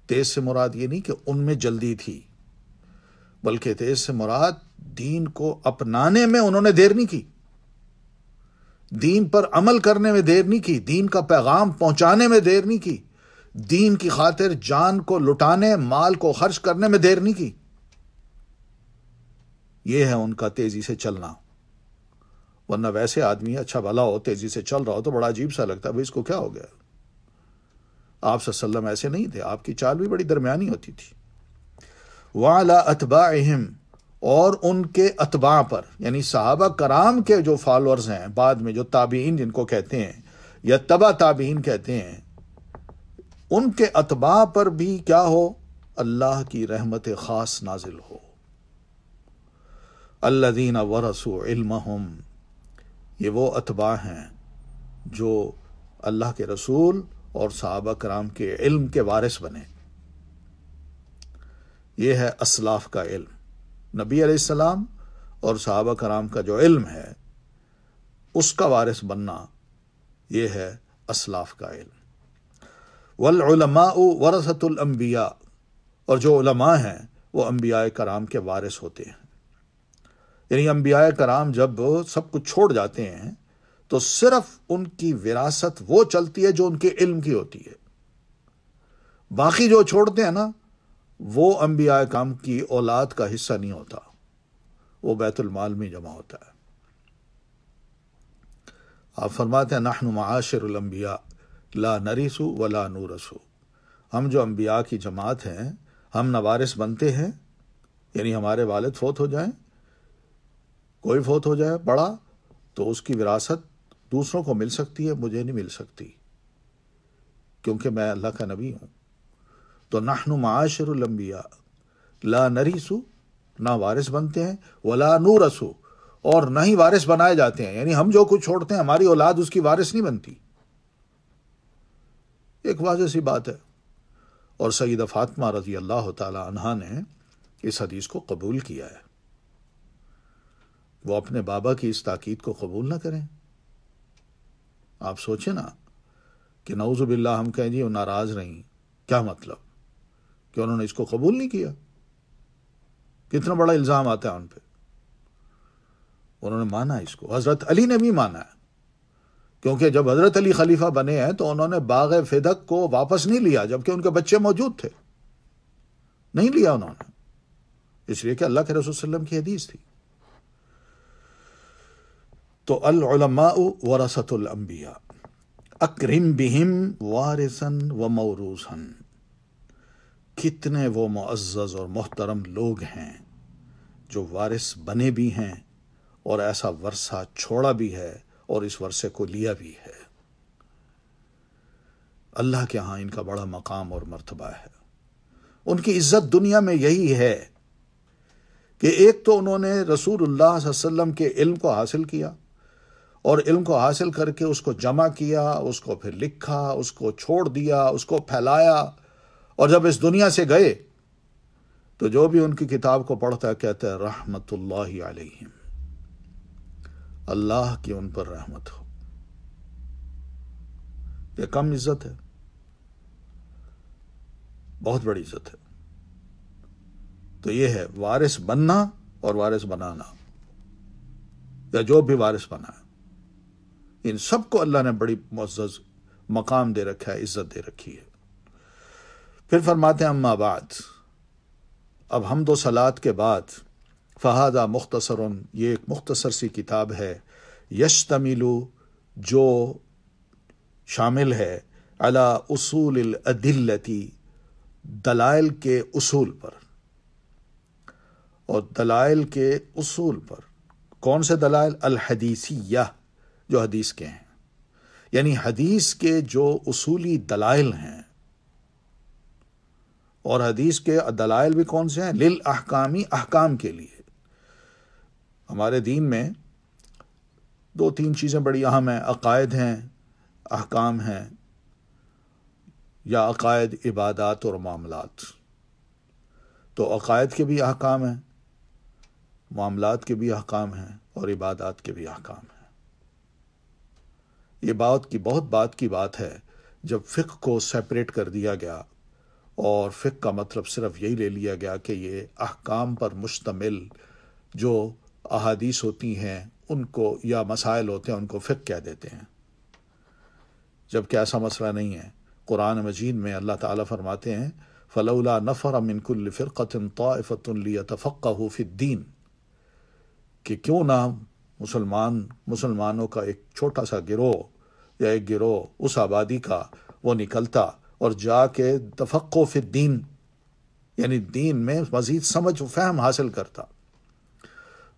تیز سے مراد یہ نہیں کہ ان میں جلدی تھی، بلکہ تیز سے مراد دین کو اپنانے میں انہوں نے دیر نہیں کی، دین پر عمل کرنے میں دیر نہیں کی، دین کا پیغام پہنچانے میں دیر نہیں کی، دین کی خاطر جان کو لٹانے، مال کو خرچ کرنے میں دیر نہیں کی. یہ ہے ان کا تیزی سے چلنا. ورنہ ویسے آدمی اچھا بھلا ہو، تیزی سے چل رہا ہو تو بڑا عجیب سا لگتا ہے، بھئی اس کو کیا ہو گیا. آپ صلی اللہ علیہ وسلم ایسے نہیں تھے، آپ کی چال بھی بڑی درمیانی ہوتی تھی. وعلی اتباعہم، اور ان کے اتباع پر، یعنی صحابہ کرام کے جو فالورز ہیں، بعد میں جو تابعین جن کو کہتے ہیں یا تبع تابعین کہتے ہیں، ان کے اتباع پر بھی کیا ہو؟ اللہ کی رحمت خاص نازل ہو. الذین ورثوا علمہم، یہ وہ اتباع ہیں جو اللہ کے رسول اور صحابہ کرام کے علم کے وارث بنے. یہ ہے اسلاف کا علم. نبی علیہ السلام اور صحابہ کرام کا جو علم ہے اس کا وارث بننا، یہ ہے اسلاف کا علم. والعلماء ورثۃ الانبیاء، اور جو علماء ہیں وہ انبیاء کرام کے وارث ہوتے ہیں. یعنی انبیاء کرام جب سب کچھ چھوڑ جاتے ہیں تو صرف ان کی وراثت وہ چلتی ہے جو ان کے علم کی ہوتی ہے. باقی جو چھوڑتے ہیں نا، وہ انبیاء کرام کی اولاد کا حصہ نہیں ہوتا، وہ بیت المال میں جمع ہوتا ہے. آپ فرماتے ہیں نحن معاشر الانبیاء لا نرث ولا نورث، ہم جو انبیاء کی جماعت ہیں ہم نہ وارث بنتے ہیں، یعنی ہمارے والد فوت ہو جائیں، کوئی فوت ہو جائے بڑا، تو اس کی وراثت دوسروں کو مل سکتی ہے، مجھے نہیں مل سکتی کیونکہ میں اللہ کا نبی ہوں. تو نحن معاشر الانبیاء لا نرث، نہ وارث بنتے ہیں، ولا نورث، اور نہ ہی وارث بنائے جاتے ہیں. یعنی ہم جو کچھ چھوڑتے ہیں ہماری اولاد اس کی وارث نہیں بنتی. ایک واضح سی بات ہے. اور سیدہ فاطمہ رضی اللہ تعالی عنہا نے اس حدیث کو قبول کیا ہے. وہ اپنے بابا کی اس تاکید کو قبول نہ کریں. آپ سوچیں نا کہ نعوذ باللہ ہم کہیں جی وہ ناراض رہیں، کیا مطلب کہ انہوں نے اس کو قبول نہیں کیا؟ کتنا بڑا الزام آتا ہے ان پہ. انہوں نے مانا اس کو، حضرت علی نے بھی مانا ہے، کیونکہ جب حضرت علی خلیفہ بنے ہیں تو انہوں نے باغ فدق کو واپس نہیں لیا جبکہ ان کے بچے موجود تھے. نہیں لیا انہوں نے، اس لیے کہ اللہ کے رسول صلی اللہ علیہ وسلم کی حدیث تھی. تو العلماء ورثۃ الانبیاء اکرم بہم وارثا و موروثا، کتنے وہ معزز اور محترم لوگ ہیں جو وارث بنے بھی ہیں اور ایسا ورثہ چھوڑا بھی ہے اور اس ورثے کو لیا بھی ہے۔ اللہ کے ہاں ان کا بڑا مقام اور مرتبہ ہے۔ ان کی عزت دنیا میں یہی ہے کہ ایک تو انہوں نے رسول اللہ صلی اللہ علیہ وسلم کے علم کو حاصل کیا، اور علم کو حاصل کر کے اس کو جمع کیا، اس کو پھر لکھا، اس کو چھوڑ دیا، اس کو پھیلایا، اور جب اس دنیا سے گئے تو جو بھی ان کی کتاب کو پڑھتا ہے کہتا ہے رحمت اللہ علیہم، اللہ کی ان پر رحمت ہو۔ یہ کم عزت ہے؟ بہت بڑی عزت ہے۔ تو یہ ہے وارث بننا اور وارث بنانا، یا جو بھی وارث بنا ہے، ان سب کو اللہ نے بڑی معزز مقام دے رکھا ہے، عزت دے رکھی ہے۔ پھر فرماتے ہیں اما بعد، اب حمد و صلات کے بعد، فہذا مختصر، یہ ایک مختصر سی کتاب ہے، یشتمل، جو شامل ہے، علی اصول الادلتی، دلائل کے اصول پر، اور دلائل کے اصول پر کون سے دلائل؟ الحدیثیہ، جو حدیث کے ہیں، یعنی حدیث کے جو اصولی دلائل ہیں۔ اور حدیث کے دلائل بھی کون سے ہیں؟ للاحکامی، احکام کے لیے۔ ہمارے دین میں دو تین چیزیں بڑی اہم ہیں، عقائد ہیں، احکام ہیں، یا عقائد، عبادات اور معاملات۔ تو عقائد کے بھی احکام ہیں، معاملات کے بھی احکام ہیں، اور عبادات کے بھی احکام ہیں۔ یہ بہت بات کی ہے جب فقہ کو سیپریٹ کر دیا گیا، اور فقہ کا مطلب صرف یہی لے لیا گیا کہ یہ احکام پر مشتمل جو احادیث ہوتی ہیں ان کو، یا مسائل ہوتے ہیں ان کو فقہ کہہ دیتے ہیں، جبکہ ایسا مسئلہ نہیں ہے۔ قرآن مجید میں اللہ تعالیٰ فرماتے ہیں فلولا نفر من كل فرقة طائفة ليتفقهوا في الدین، کہ کیوں نہ مسلمانوں کا ایک چھوٹا سا گروہ یا ایک گروہ اس آبادی کا وہ نکلتا اور جا کے تفقہ فی الدین، یعنی دین میں مزید سمجھ و فہم حاصل کرتا۔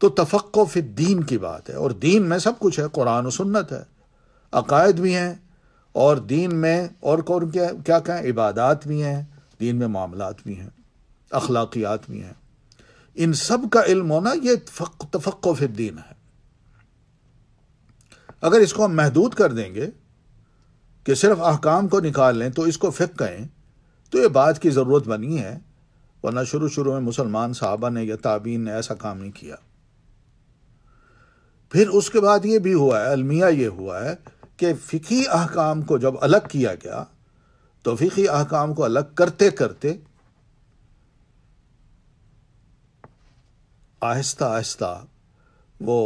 تو تفقہ فی الدین کی بات ہے، اور دین میں سب کچھ ہے، قرآن و سنت ہے، عقائد بھی ہیں، اور دین میں اور کیا کہیں، عبادات بھی ہیں، دین میں معاملات بھی ہیں، اخلاقیات بھی ہیں۔ ان سب کا علم ہونا یہ تفقہ فی الدین ہے۔ اگر اس کو ہم محدود کر دیں گے کہ صرف احکام کو نکال لیں تو اس کو فقہ کہیں، تو یہ بات کی ضرورت بنی ہے، ورنہ شروع میں مسلمان صحابہ نے یا تابعین نے ایسا کام نہیں کیا۔ پھر اس کے بعد یہ بھی ہوا ہے، المیہ یہ ہوا ہے کہ فقہی احکام کو جب الگ کیا گیا تو فقہی احکام کو الگ کرتے کرتے آہستہ آہستہ وہ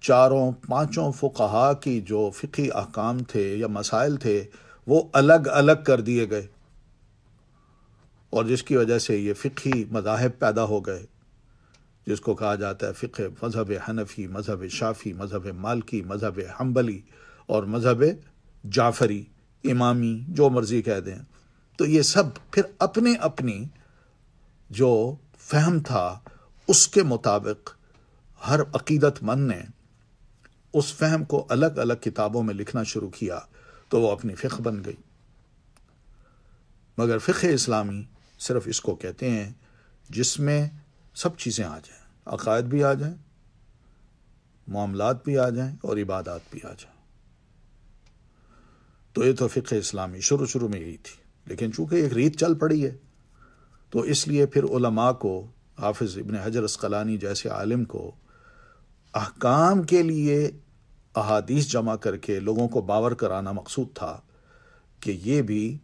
چاروں پانچوں فقہا کی جو فقہی احکام تھے یا مسائل تھے وہ الگ الگ کر دیے گئے، اور جس کی وجہ سے یہ فقہی مذاہب پیدا ہو گئے، جس کو کہا جاتا ہے فقہ مذہب حنفی، مذہب شافعی، مذہب مالکی، مذہب حنبلی، اور مذہب جعفری، امامی، جو مرضی کہہ دیں۔ تو یہ سب پھر اپنی اپنی جو فہم تھا اس کے مطابق ہر عقیدت مند نے اس فہم کو الگ الگ کتابوں میں لکھنا شروع کیا، تو وہ اپنی فقہ بن گئی۔ مگر فقہ اسلامی صرف اس کو کہتے ہیں جس میں سب چیزیں آ جائیں، عقائد بھی آ جائیں، معاملات بھی آ جائیں، اور عبادات بھی آ جائیں۔ تو یہ تو فقہ اسلامی شروع میں یہی تھی، لیکن چونکہ ایک ریت چل پڑی ہے تو اس لیے پھر علماء کو، حافظ ابن حجر عسقلانی جیسے عالم کو، احکام کے لیے احادیث جمع کر کے لوگوں کو باور کرانا مقصود تھا کہ یہ بھی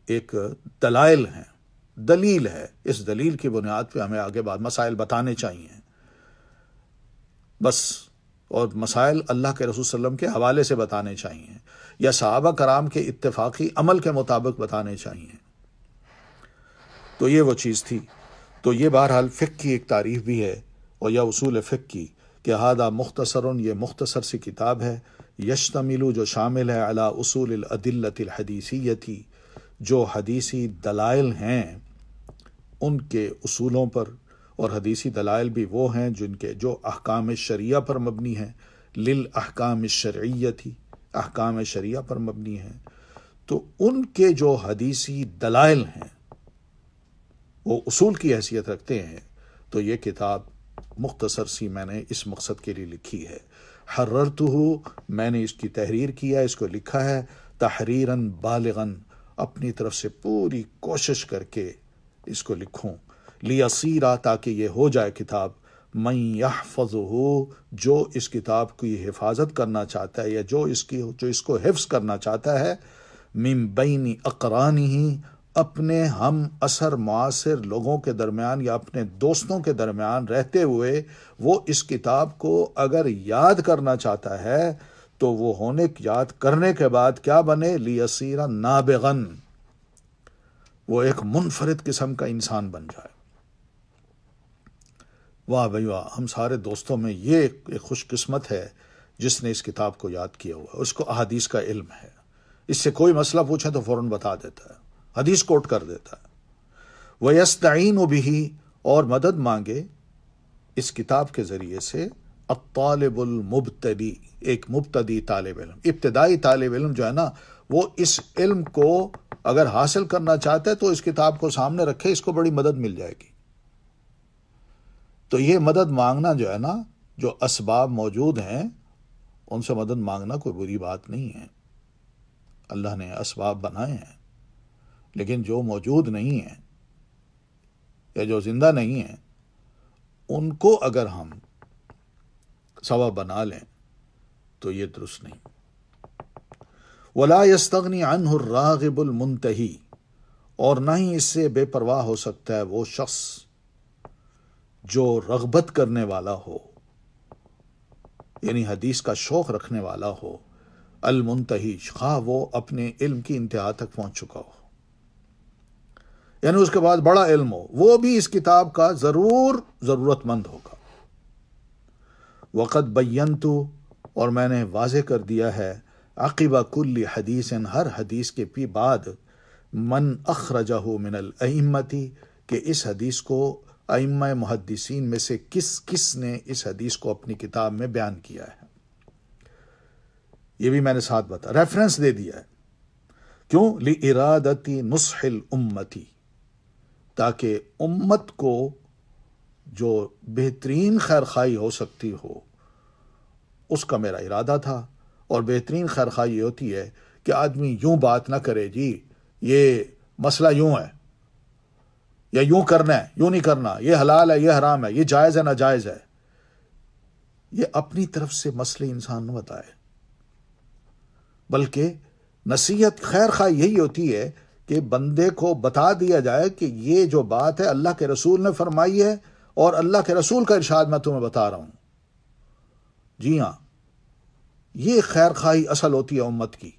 ایک دلائل ہیں، دلیل ہے، اس دلیل کی بنیاد پہ ہمیں آگے بعد مسائل بتانے چاہیے بس، اور مسائل اللہ کے رسول صلی اللہ علیہ وسلم کے حوالے سے بتانے چاہیے، یا صحابہ کرام کے اتفاقی عمل کے مطابق بتانے چاہیے۔ تو یہ وہ چیز تھی۔ تو یہ بہرحال فقہ کی ایک تعریف بھی ہے، اور یا اصول فقہ کی، کہ ہادہ مختصر، یہ مختصر سی کتاب ہے، یشتمل جو شامل ہے علی اصول الادلۃ الحدیثیتی، جو حدیثی دلائل ہیں ان کے اصولوں پر، اور حدیثی دلائل بھی وہ ہیں جو احکام شریعہ پر مبنی ہیں، للاحکام الشرعیتی، احکام شریعہ پر مبنی ہیں، تو ان کے جو حدیثی دلائل ہیں وہ اصول کی حیثیت رکھتے ہیں۔ تو یہ کتاب مختصر سی میں نے اس مقصد کے لیے لکھی ہے۔ حررتہ، میں نے اس کی تحریر کیا، اس کو لکھا ہے تحریراً بالغاً، اپنی طرف سے پوری کوشش کر کے اس کو لکھوں، لیصیرا، تاکہ یہ ہو جائے کتاب، من یحفظہ، جو اس کتاب کی حفاظت کرنا چاہتا ہے یا جو اس کو حفظ کرنا چاہتا ہے، من بین اقرانہ، اپنے ہم اثر معاصر لوگوں کے درمیان یا اپنے دوستوں کے درمیان رہتے ہوئے وہ اس کتاب کو اگر یاد کرنا چاہتا ہے تو وہ یاد کرنے کے بعد کیا بنے، لیصیر نابغن، وہ ایک منفرد قسم کا انسان بن جائے۔ واہ بھائی واہ، ہم سارے دوستوں میں یہ ایک خوش قسمت ہے جس نے اس کتاب کو یاد کیا ہوا، اس کو احادیث کا علم ہے، اس سے کوئی مسئلہ پوچھیں تو فوراً بتا دیتا ہے، حدیث کوٹ کر دیتا ہے۔ وَيَسْتَعِينُ بِهِ، اور مدد مانگے اس کتاب کے ذریعے سے، الطالب المبتدی، ایک مبتدی طالب علم، ابتدائی طالب علم جو ہے نا، وہ اس علم کو اگر حاصل کرنا چاہتا ہے تو اس کتاب کو سامنے رکھے، اس کو بڑی مدد مل جائے گی۔ تو یہ مدد مانگنا جو ہے نا، جو اسباب موجود ہیں ان سے مدد مانگنا کوئی بری بات نہیں ہے، اللہ نے اسباب بنائے ہیں، لیکن جو موجود نہیں ہیں یا جو زندہ نہیں ہیں ان کو اگر ہم سبب بنا لیں تو یہ درست نہیں۔ ولا یستغنی عنہ الراغب المنتہی، اور نہ ہی اس سے بے پرواہ ہو سکتا ہے وہ شخص جو رغبت کرنے والا ہو، یعنی حدیث کا شوق رکھنے والا ہو، المنتہی، خواہ وہ اپنے علم کی انتہا تک پہنچ چکا ہو، یعنی اس کے بعد بڑا علم ہو، وہ بھی اس کتاب کا ضرورت مند ہوگا۔ وقد بینت، اور میں نے واضح کر دیا ہے، عقب کل حدیث، ہر حدیث کے بعد، من اخرجہ من الائمۃ، کہ اس حدیث کو ائمہ محدثین میں سے کس نے اس حدیث کو اپنی کتاب میں بیان کیا ہے، یہ بھی میں نے ساتھ بتا ریفرنس دے دیا ہے۔ کیوں؟ لِإِرَادَةِ نُصْحِ الْأُمَّةِ، تاکہ امت کو جو بہترین خیرخواہی ہو سکتی ہو اس کا میرا ارادہ تھا، اور بہترین خیرخواہی یہ ہوتی ہے کہ آدمی یوں بات نہ کرے، جی یہ مسئلہ یوں ہے، یا یوں کرنا ہے یوں نہیں کرنا، یہ حلال ہے یہ حرام ہے، یہ جائز ہے ناجائز ہے، یہ اپنی طرف سے مسئلے انسان نہ بتائے، بلکہ نصیحت خیر خواہی یہی ہوتی ہے کہ بندے کو بتا دیا جائے کہ یہ جو بات ہے اللہ کے رسول نے فرمائی ہے، اور اللہ کے رسول کا ارشاد میں تمہیں بتا رہا ہوں۔ جی ہاں، یہ خیر خواہی اصل ہوتی ہے امت کی،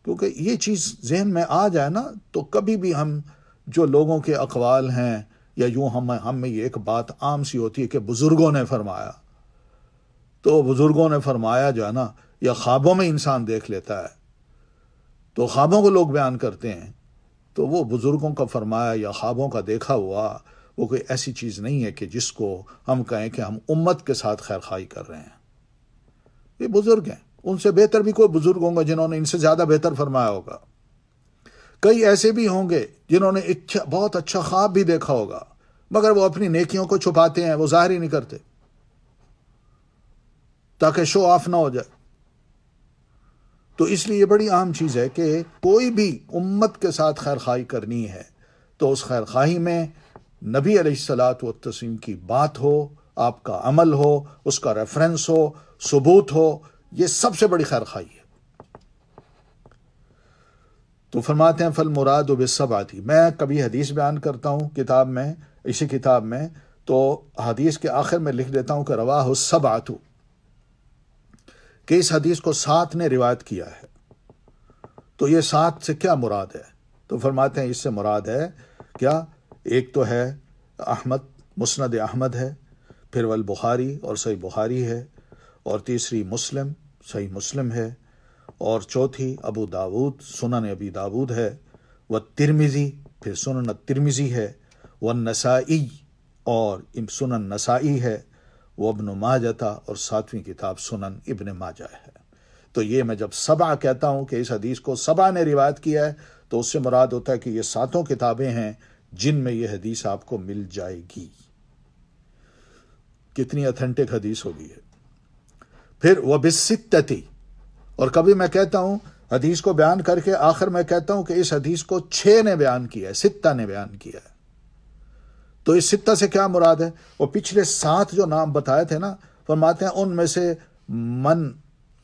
کیونکہ یہ چیز ذہن میں آ جائے نا تو کبھی بھی ہم جو لوگوں کے اقوال ہیں، یا یوں ہم میں یہ ایک بات عام سی ہوتی ہے کہ بزرگوں نے فرمایا، تو بزرگوں نے فرمایا جو ہے نا، یا خوابوں میں انسان دیکھ لیتا ہے تو خوابوں کو لوگ بیان کرتے ہیں، تو وہ بزرگوں کا فرمایا یا خوابوں کا دیکھا ہوا وہ کوئی ایسی چیز نہیں ہے کہ جس کو ہم کہیں کہ ہم امت کے ساتھ خیر خواہی کر رہے ہیں۔ یہ بزرگ ہیں، ان سے بہتر بھی کوئی بزرگ ہوں گے جنہوں نے ان سے زیادہ بہتر فرمایا ہوگا، کئی ایسے بھی ہوں گے جنہوں نے بہت اچھا خواب بھی دیکھا ہوگا، مگر وہ اپنی نیکیوں کو چھپاتے ہیں، وہ ظاہر ہی نہیں کرتے تاکہ شو آف نہ ہو جائے۔ تو اس لیے یہ بڑی عام چیز ہے کہ کوئی بھی امت کے ساتھ خیر خواہی کرنی ہے تو اس خیر خواہی میں نبی علیہ الصلاۃ والتسلیم کی بات ہو، آپ کا عمل ہو، اس کا ریفرنس ہو، ثبوت ہو، یہ سب سے بڑی خیر خواہی ہے۔ تو فرماتے ہیں فالمراد بالسبعۃ، میں کبھی حدیث بیان کرتا ہوں کتاب میں، اسی کتاب میں، تو حدیث کے آخر میں لکھ دیتا ہوں کہ رواہ السبعۃ، کہ اس حدیث کو 7 نے روایت کیا ہے۔ تو یہ 7 سے کیا مراد ہے؟ تو فرماتے ہیں اس سے مراد ہے کیا، ایک تو ہے احمد، مسند احمد ہے، پھر والبخاری اور صحیح بخاری ہے، اور تیسری مسلم صحیح مسلم ہے، اور چوتھی ابو داود سنن ابی داود ہے، والترمذی پھر سنن الترمذی ہے، والنسائی اور سنن نسائی ہے، وابن ماجہ اور ساتویں کتاب سنن ابن ماجہ ہے۔ تو یہ میں جب سبع کہتا ہوں کہ اس حدیث کو سبع نے روایت کیا ہے، تو اس سے مراد ہوتا ہے کہ یہ ساتوں کتابیں ہیں جن میں یہ حدیث آپ کو مل جائے گی۔ کتنی اتھینٹک حدیث ہوگی ہے۔ پھر وبالستتی، اور کبھی میں کہتا ہوں حدیث کو بیان کر کے آخر میں کہتا ہوں کہ اس حدیث کو 6 نے بیان کیا ہے، 6 نے بیان کیا ہے۔ تو اس 6 سے کیا مراد ہے؟ وہ پچھلے 7 جو نام بتائے تھے نا، فرماتے ہیں ان میں سے من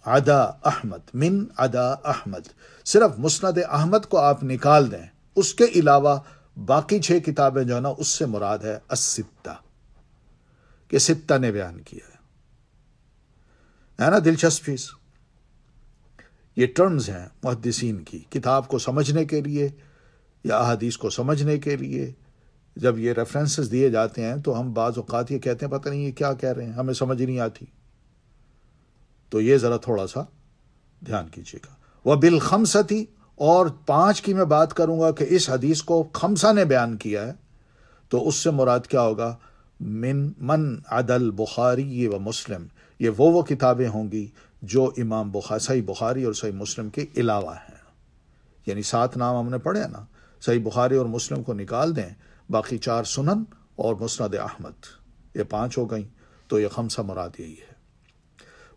عدا احمد، من عدا احمد، صرف مسند احمد کو آپ نکال دیں، اس کے علاوہ باقی 6 کتابیں جو ہے نا، اس سے مراد ہے الستہ، کہ 6 نے بیان کیا ہے نا۔ دلچسپی یہ ٹرمز ہیں محدثین کی، کتاب کو سمجھنے کے لیے یا احادیث کو سمجھنے کے لیے جب یہ ریفرنسز دیے جاتے ہیں تو ہم بعض اوقات یہ کہتے ہیں پتہ نہیں یہ کیا کہہ رہے ہیں، ہمیں سمجھ نہیں آتی، تو یہ ذرا تھوڑا سا دھیان کیجیے گا۔ وبالخمستی، اور 5 کی میں بات کروں گا کہ اس حدیث کو 5 نے بیان کیا ہے، تو اس سے مراد کیا ہوگا؟ من عدل بخاری و مسلم، یہ وہ کتابیں ہوں گی جو امام بخاری، صحیح بخاری اور صحیح مسلم کے علاوہ ہیں۔ یعنی 7 نام ہم نے پڑھے ہیں نا، صحیح بخاری اور مسلم کو نکال دیں، باقی 4 سنن اور مسند احمد، یہ 5 ہو گئیں، تو یہ 5 مراد یہی ہے۔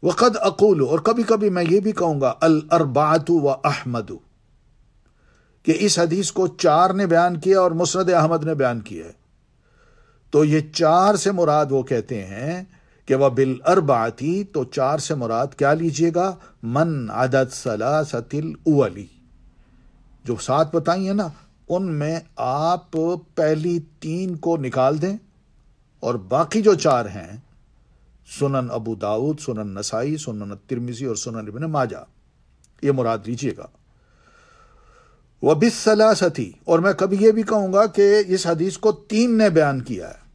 وقد اقول، اور کبھی کبھی میں یہ بھی کہوں گا الاربعۃ و احمد، کہ اس حدیث کو 4 نے بیان کیا اور مسند احمد نے بیان کیا ہے، تو یہ 4 سے مراد وہ کہتے ہیں کہ وہ بالاربعۃ، تو 4 سے مراد کیا لیجئے گا؟ من عدد ثلاثۃ الاولی، جو 7 بتائی ہیں نا، ان میں آپ پہلی 3 کو نکال دیں، اور باقی جو 4 ہیں سنن ابو داود، سنن نسائی، سنن الترمذی اور سنن ابن ماجہ، یہ مراد لیجئے گا۔ وبالثلاثۃ، اور میں کبھی یہ بھی کہوں گا کہ اس حدیث کو 3 نے بیان کیا ہے،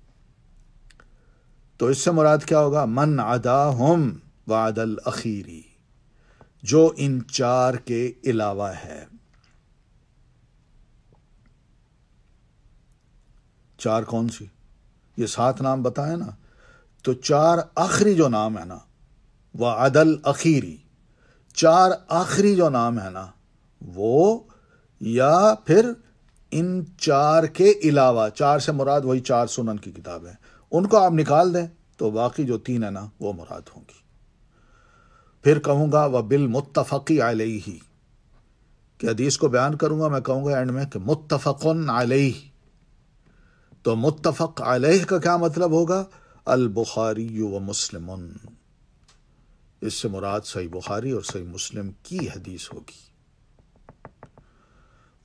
تو اس سے مراد کیا ہوگا؟ من عداہم وعد الاخیری، جو ان 4 کے علاوہ ہے۔ 4 کون سی؟ یہ 7 نام بتائے نا، تو 4 آخری جو نام ہے نا، وعد الاخیری، 4 آخری جو نام ہے نا وہ، یا پھر ان 4 کے علاوہ، 4 سے مراد وہی 4 سنن کی کتاب ہے، ان کو آپ نکال دیں تو باقی جو 3 ہے نا وہ مراد ہوں گی۔ پھر کہوں گا وبالمتفق علیہ، کہ حدیث کو بیان کروں گا، میں کہوں گا اینڈ میں کہ متفق علیہ، تو متفق علیہ کا کیا مطلب ہوگا؟ البخاری و مسلم، اس سے مراد صحیح بخاری اور صحیح مسلم کی حدیث ہوگی۔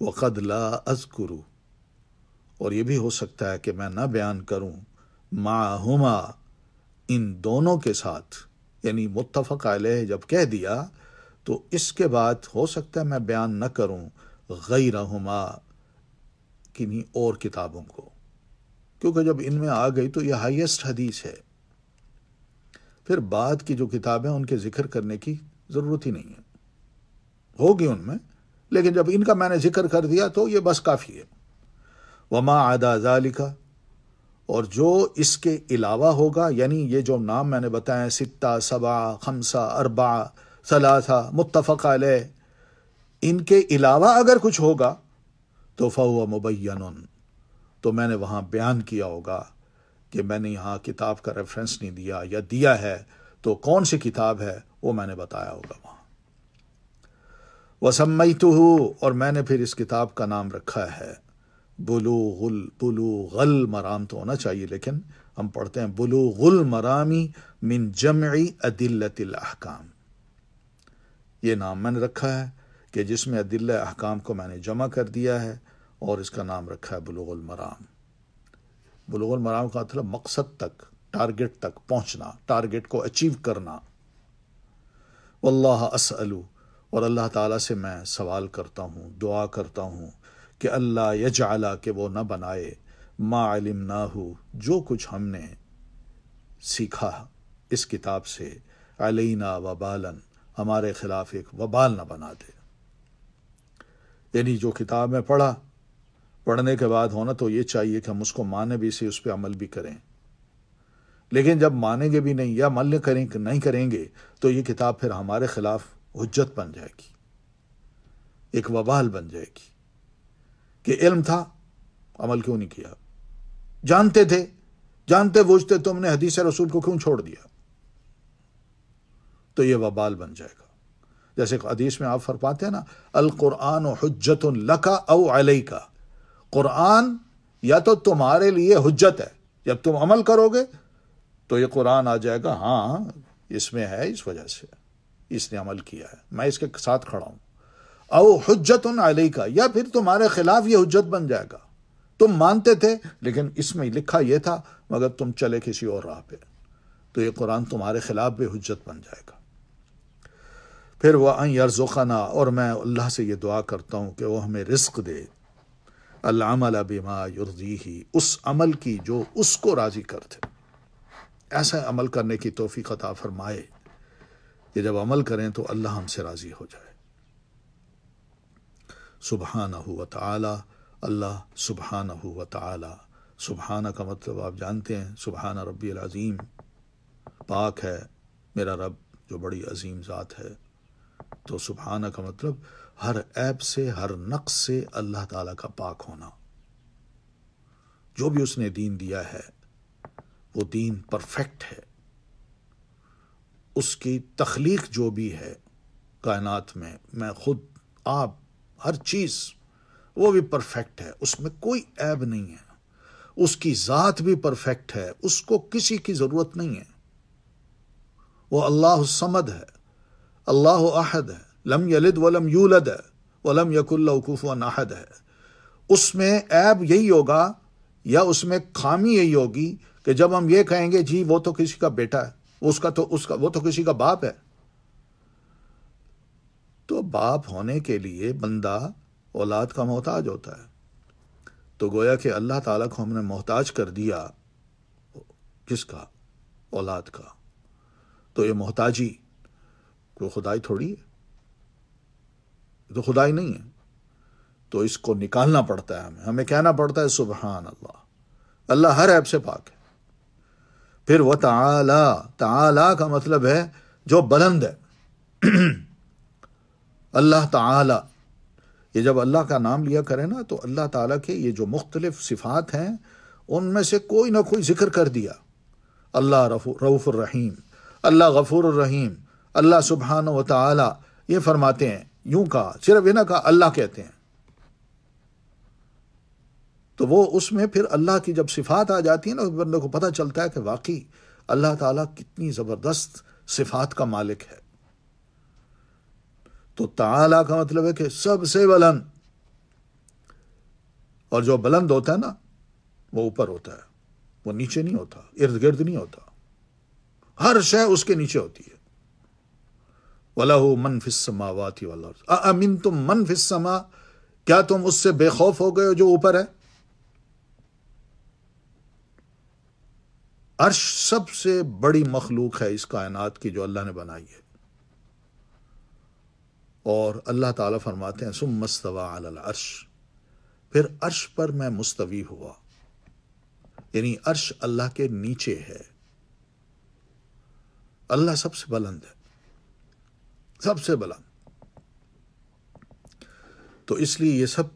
وقد لا اذکر، اور یہ بھی ہو سکتا ہے کہ میں نہ بیان کروں، معہما، ان دونوں کے ساتھ، یعنی متفق علیہ جب کہہ دیا تو اس کے بعد ہو سکتا ہے میں بیان نہ کروں غیرہما، کنہیں اور کتابوں کو، کیونکہ جب ان میں آ گئی تو یہ ہائیسٹ حدیث ہے، پھر بعد کی جو کتابیں ان کے ذکر کرنے کی ضرورت ہی نہیں ہے، ہوگی ان میں، لیکن جب ان کا میں نے ذکر کر دیا تو یہ بس کافی ہے۔ وما عدا ذالک، اور جو اس کے علاوہ ہوگا، یعنی یہ جو نام میں نے بتائے 6، 7، 5، 4، 3، متفق علیہ، ان کے علاوہ اگر کچھ ہوگا تو فہو مبین، تو میں نے وہاں بیان کیا ہوگا کہ میں نے یہاں کتاب کا ریفرنس نہیں دیا، یا دیا ہے تو کون سی کتاب ہے وہ میں نے بتایا ہوگا وہاں۔ وَسَمَّيْتُهُ، اور میں نے پھر اس کتاب کا نام رکھا ہے بلوغ المرام، تو ہونا چاہیے لیکن ہم پڑھتے ہیں بلوغ المرامی من جمع ادلۃ الاحکام، یہ نام میں نے رکھا ہے کہ جس میں ادلہ احکام کو میں نے جمع کر دیا ہے، اور اس کا نام رکھا ہے بلوغ المرام۔ بلوغ المرام کا مطلب مقصد تک، ٹارگٹ تک پہنچنا، ٹارگٹ کو اچیو کرنا۔ واللہ اسأل، اور اللہ تعالیٰ سے میں سوال کرتا ہوں، دعا کرتا ہوں کہ اللہ یجعل، کہ وہ نہ بنائے، ما علمناہ، جو کچھ ہم نے سیکھا اس کتاب سے علینا وبالن، ہمارے خلاف ایک وبال نہ بنا دے۔ یعنی جو کتاب میں پڑھا، پڑھنے کے بعد ہونا تو یہ چاہیے کہ ہم اس کو مانیں بھی، سے اس پہ عمل بھی کریں، لیکن جب مانیں گے بھی نہیں یا عمل نہیں کریں گے تو یہ کتاب پھر ہمارے خلاف حجت بن جائے گی، ایک وبال بن جائے گی کہ علم تھا، عمل کیوں نہیں کیا، جانتے تھے، جانتے بوجھتے تم نے حدیث رسول کو کیوں چھوڑ دیا، تو یہ وبال بن جائے گا۔ جیسے حدیث میں آپ فرماتے ہیں نا، القرآن حجت لک او علیک، قرآن یا تو تمہارے لیے حجت ہے، جب تم عمل کرو گے تو یہ قرآن آ جائے گا، ہاں اس میں ہے، اس وجہ سے اس نے عمل کیا ہے، میں اس کے ساتھ کھڑا ہوں، او حجت علیک، یا پھر تمہارے خلاف یہ حجت بن جائے گا، تم مانتے تھے لیکن اس میں لکھا یہ تھا مگر تم چلے کسی اور راہ پہ، تو یہ قرآن تمہارے خلاف بھی حجت بن جائے گا۔ پھر وَأَن يَرْزُقَنَا، اور میں اللہ سے یہ دعا کرتا ہوں کہ وہ ہمیں رزق دے، العمل بما یرضیہ، اس عمل کی جو اس کو راضی کر دے، ایسا عمل کرنے کی توفیق عطا فرمائے کہ جب عمل کریں تو اللہ ہم سے راضی ہو جائے۔ سبحانہ و تعالی، اللہ سبحانہ و تعالی، سبحانہ کا مطلب آپ جانتے ہیں، سبحان ربی العظیم، پاک ہے میرا رب جو بڑی عظیم ذات ہے، تو سبحانہ کا مطلب ہر عیب سے، ہر نقص سے اللہ تعالیٰ کا پاک ہونا۔ جو بھی اس نے دین دیا ہے وہ دین پرفیکٹ ہے، اس کی تخلیق جو بھی ہے کائنات میں خود، آپ، ہر چیز وہ بھی پرفیکٹ ہے، اس میں کوئی عیب نہیں ہے، اس کی ذات بھی پرفیکٹ ہے، اس کو کسی کی ضرورت نہیں ہے، وہ اللہ الصمد ہے، اللہ احد ہے، لم یلد ولم یولد ہے، ولم یکن لہ کفوا احد ہے۔ اس میں عیب یہی ہوگا یا اس میں خامی یہی ہوگی کہ جب ہم یہ کہیں گے جی وہ تو کسی کا بیٹا ہے، وہ تو کسی کا باپ ہے، تو باپ ہونے کے لیے بندہ اولاد کا محتاج ہوتا ہے، تو گویا کہ اللہ تعالیٰ کو ہم نے محتاج کر دیا، کس کا؟ اولاد کا، تو یہ محتاجی کوئی خدائی تھوڑی ہے، تو خدائی نہیں ہے، تو اس کو نکالنا پڑتا ہے، ہمیں کہنا پڑتا ہے سبحان اللہ، اللہ ہر عیب سے پاک ہے۔ پھر وہ تعالی کا مطلب ہے جو بلند ہے، اللہ تعالی، یہ جب اللہ کا نام لیا کرے نا تو اللہ تعالیٰ کے یہ جو مختلف صفات ہیں ان میں سے کوئی نہ کوئی ذکر کر دیا، اللہ رؤوف الرحیم، اللہ غفور الرحیم، اللہ سبحانہ و تعالی، یہ فرماتے ہیں، یوں کہا، صرف یہ نہ کہا اللہ کہتے ہیں، تو وہ اس میں پھر اللہ کی جب صفات آ جاتی ہیں نا، بندے کو پتہ چلتا ہے کہ واقعی اللہ تعالیٰ کتنی زبردست صفات کا مالک ہے۔ تو تعالی کا مطلب ہے کہ سب سے بلند، اور جو بلند ہوتا ہے نا وہ اوپر ہوتا ہے، وہ نیچے نہیں ہوتا، ارد گرد نہیں ہوتا، ہر شے اس کے نیچے ہوتی ہے۔ وَلَهُ مَن فِي السَّمَاوَاتِ وَالْأَرْضِ أَأَمِنْتُم مَّن فِي السَّمَاءِ، کیا تم اس سے بے خوف ہو گئے ہو جو اوپر ہے؟ عرش سب سے بڑی مخلوق ہے اس کائنات کی جو اللہ نے بنائی ہے، اور اللہ تعالیٰ فرماتے ہیں ثم استوى علی العرش، پھر عرش پر میں مستوی ہوا، یعنی عرش اللہ کے نیچے ہے، اللہ سب سے بلند ہے، سب سے بلند، تو اس لیے یہ سب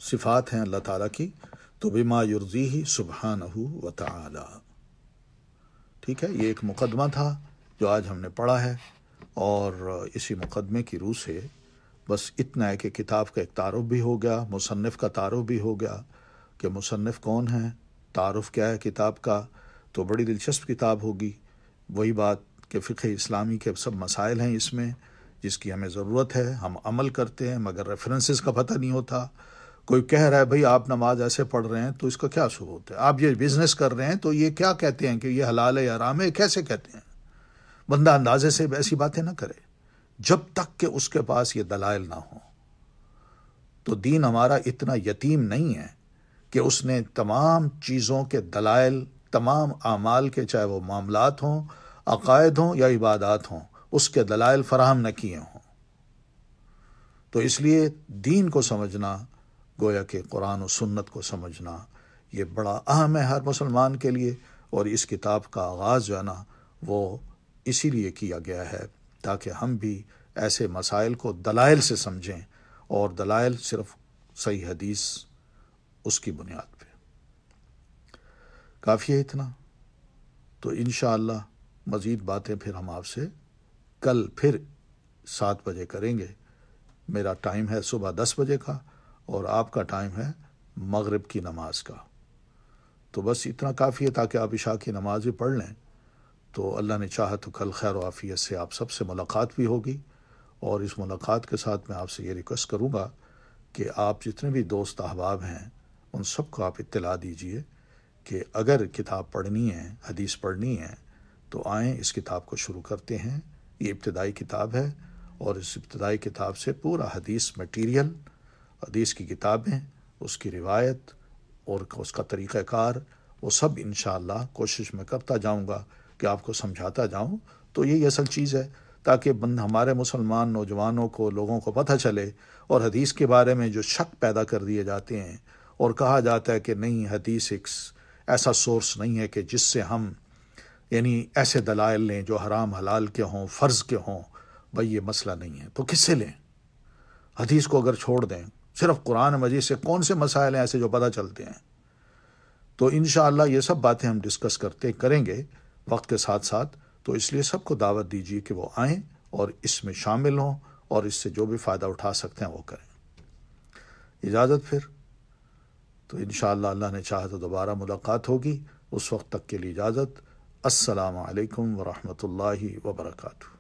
صفات ہیں اللہ تعالیٰ کی، تو بما یرضیہ سبحانہ و تعالی۔ ٹھیک ہے، یہ ایک مقدمہ تھا جو آج ہم نے پڑھا ہے، اور اسی مقدمے کی روح سے بس اتنا ہے کہ کتاب کا ایک تعارف بھی ہو گیا، مصنف کا تعارف بھی ہو گیا کہ مصنف کون ہے، تعارف کیا ہے کتاب کا، تو بڑی دلچسپ کتاب ہوگی۔ وہی بات کہ فقہ اسلامی کے سب مسائل ہیں اس میں جس کی ہمیں ضرورت ہے، ہم عمل کرتے ہیں مگر ریفرنسز کا پتہ نہیں ہوتا۔ کوئی کہہ رہا ہے بھئی آپ نماز ایسے پڑھ رہے ہیں تو اس کا کیا ثبوت ہے، آپ یہ بزنس کر رہے ہیں تو یہ کیا کہتے ہیں کہ یہ حلال ہے یا حرام ہے، کیسے کہتے ہیں؟ بندہ اندازے سے ایسی باتیں نہ کرے جب تک کہ اس کے پاس یہ دلائل نہ ہوں۔ تو دین ہمارا اتنا یتیم نہیں ہے کہ اس نے تمام چیزوں کے دلائل تمام اعمال کے، چاہے وہ معاملات ہوں، عقائد ہوں یا عبادات ہوں، اس کے دلائل فراہم نہ کیے ہوں۔ تو اس لیے دین کو سمجھنا، گویا کہ قرآن و سنت کو سمجھنا، یہ بڑا اہم ہے ہر مسلمان کے لیے۔ اور اس کتاب کا آغاز جو ہے نا وہ اسی لیے کیا گیا ہے تاکہ ہم بھی ایسے مسائل کو دلائل سے سمجھیں، اور دلائل صرف صحیح حدیث اس کی بنیاد پہ۔ کافی ہے اتنا، تو انشاءاللہ مزید باتیں پھر ہم آپ سے کل پھر 7 بجے کریں گے۔ میرا ٹائم ہے صبح 10 بجے کا، اور آپ کا ٹائم ہے مغرب کی نماز کا۔ تو بس اتنا کافی ہے تاکہ آپ عشاء کی نماز بھی پڑھ لیں۔ تو اللہ نے چاہا تو کل خیر و عافیت سے آپ سب سے ملاقات بھی ہوگی، اور اس ملاقات کے ساتھ میں آپ سے یہ ریکویسٹ کروں گا کہ آپ جتنے بھی دوست احباب ہیں ان سب کو آپ اطلاع دیجئے کہ اگر کتاب پڑھنی ہے، حدیث پڑھنی ہے، تو آئیں اس کتاب کو شروع کرتے ہیں۔ یہ ابتدائی کتاب ہے، اور اس ابتدائی کتاب سے پورا حدیث میٹیریل، حدیث کی کتابیں، اس کی روایت اور اس کا طریقہ کار، وہ سب انشاءاللہ کوشش میں کرتا جاؤں گا کہ آپ کو سمجھاتا جاؤں۔ تو یہی اصل چیز ہے، تاکہ ہمارے مسلمان نوجوانوں کو، لوگوں کو پتہ چلے، اور حدیث کے بارے میں جو شک پیدا کر دیے جاتے ہیں اور کہا جاتا ہے کہ نہیں، حدیث ایک ایسا سورس نہیں ہے کہ جس سے ہم یعنی ایسے دلائل لیں جو حرام حلال کے ہوں، فرض کے ہوں، بھئی یہ مسئلہ نہیں ہے، تو کس سے لیں؟ حدیث کو اگر چھوڑ دیں، صرف قرآن مجید سے کون سے مسائل ہیں ایسے جو پتہ چلتے ہیں؟ تو انشاءاللہ یہ سب باتیں ہم ڈسکس کریں گے وقت کے ساتھ ساتھ۔ تو اس لیے سب کو دعوت دیجیے کہ وہ آئیں اور اس میں شامل ہوں، اور اس سے جو بھی فائدہ اٹھا سکتے ہیں وہ کریں۔ اجازت پھر، تو انشاءاللہ اللہ نے چاہا تو دوبارہ ملاقات ہوگی۔ اس وقت تک کے لیے اجازت۔ السلام علیکم ورحمۃ اللہ وبرکاتہ۔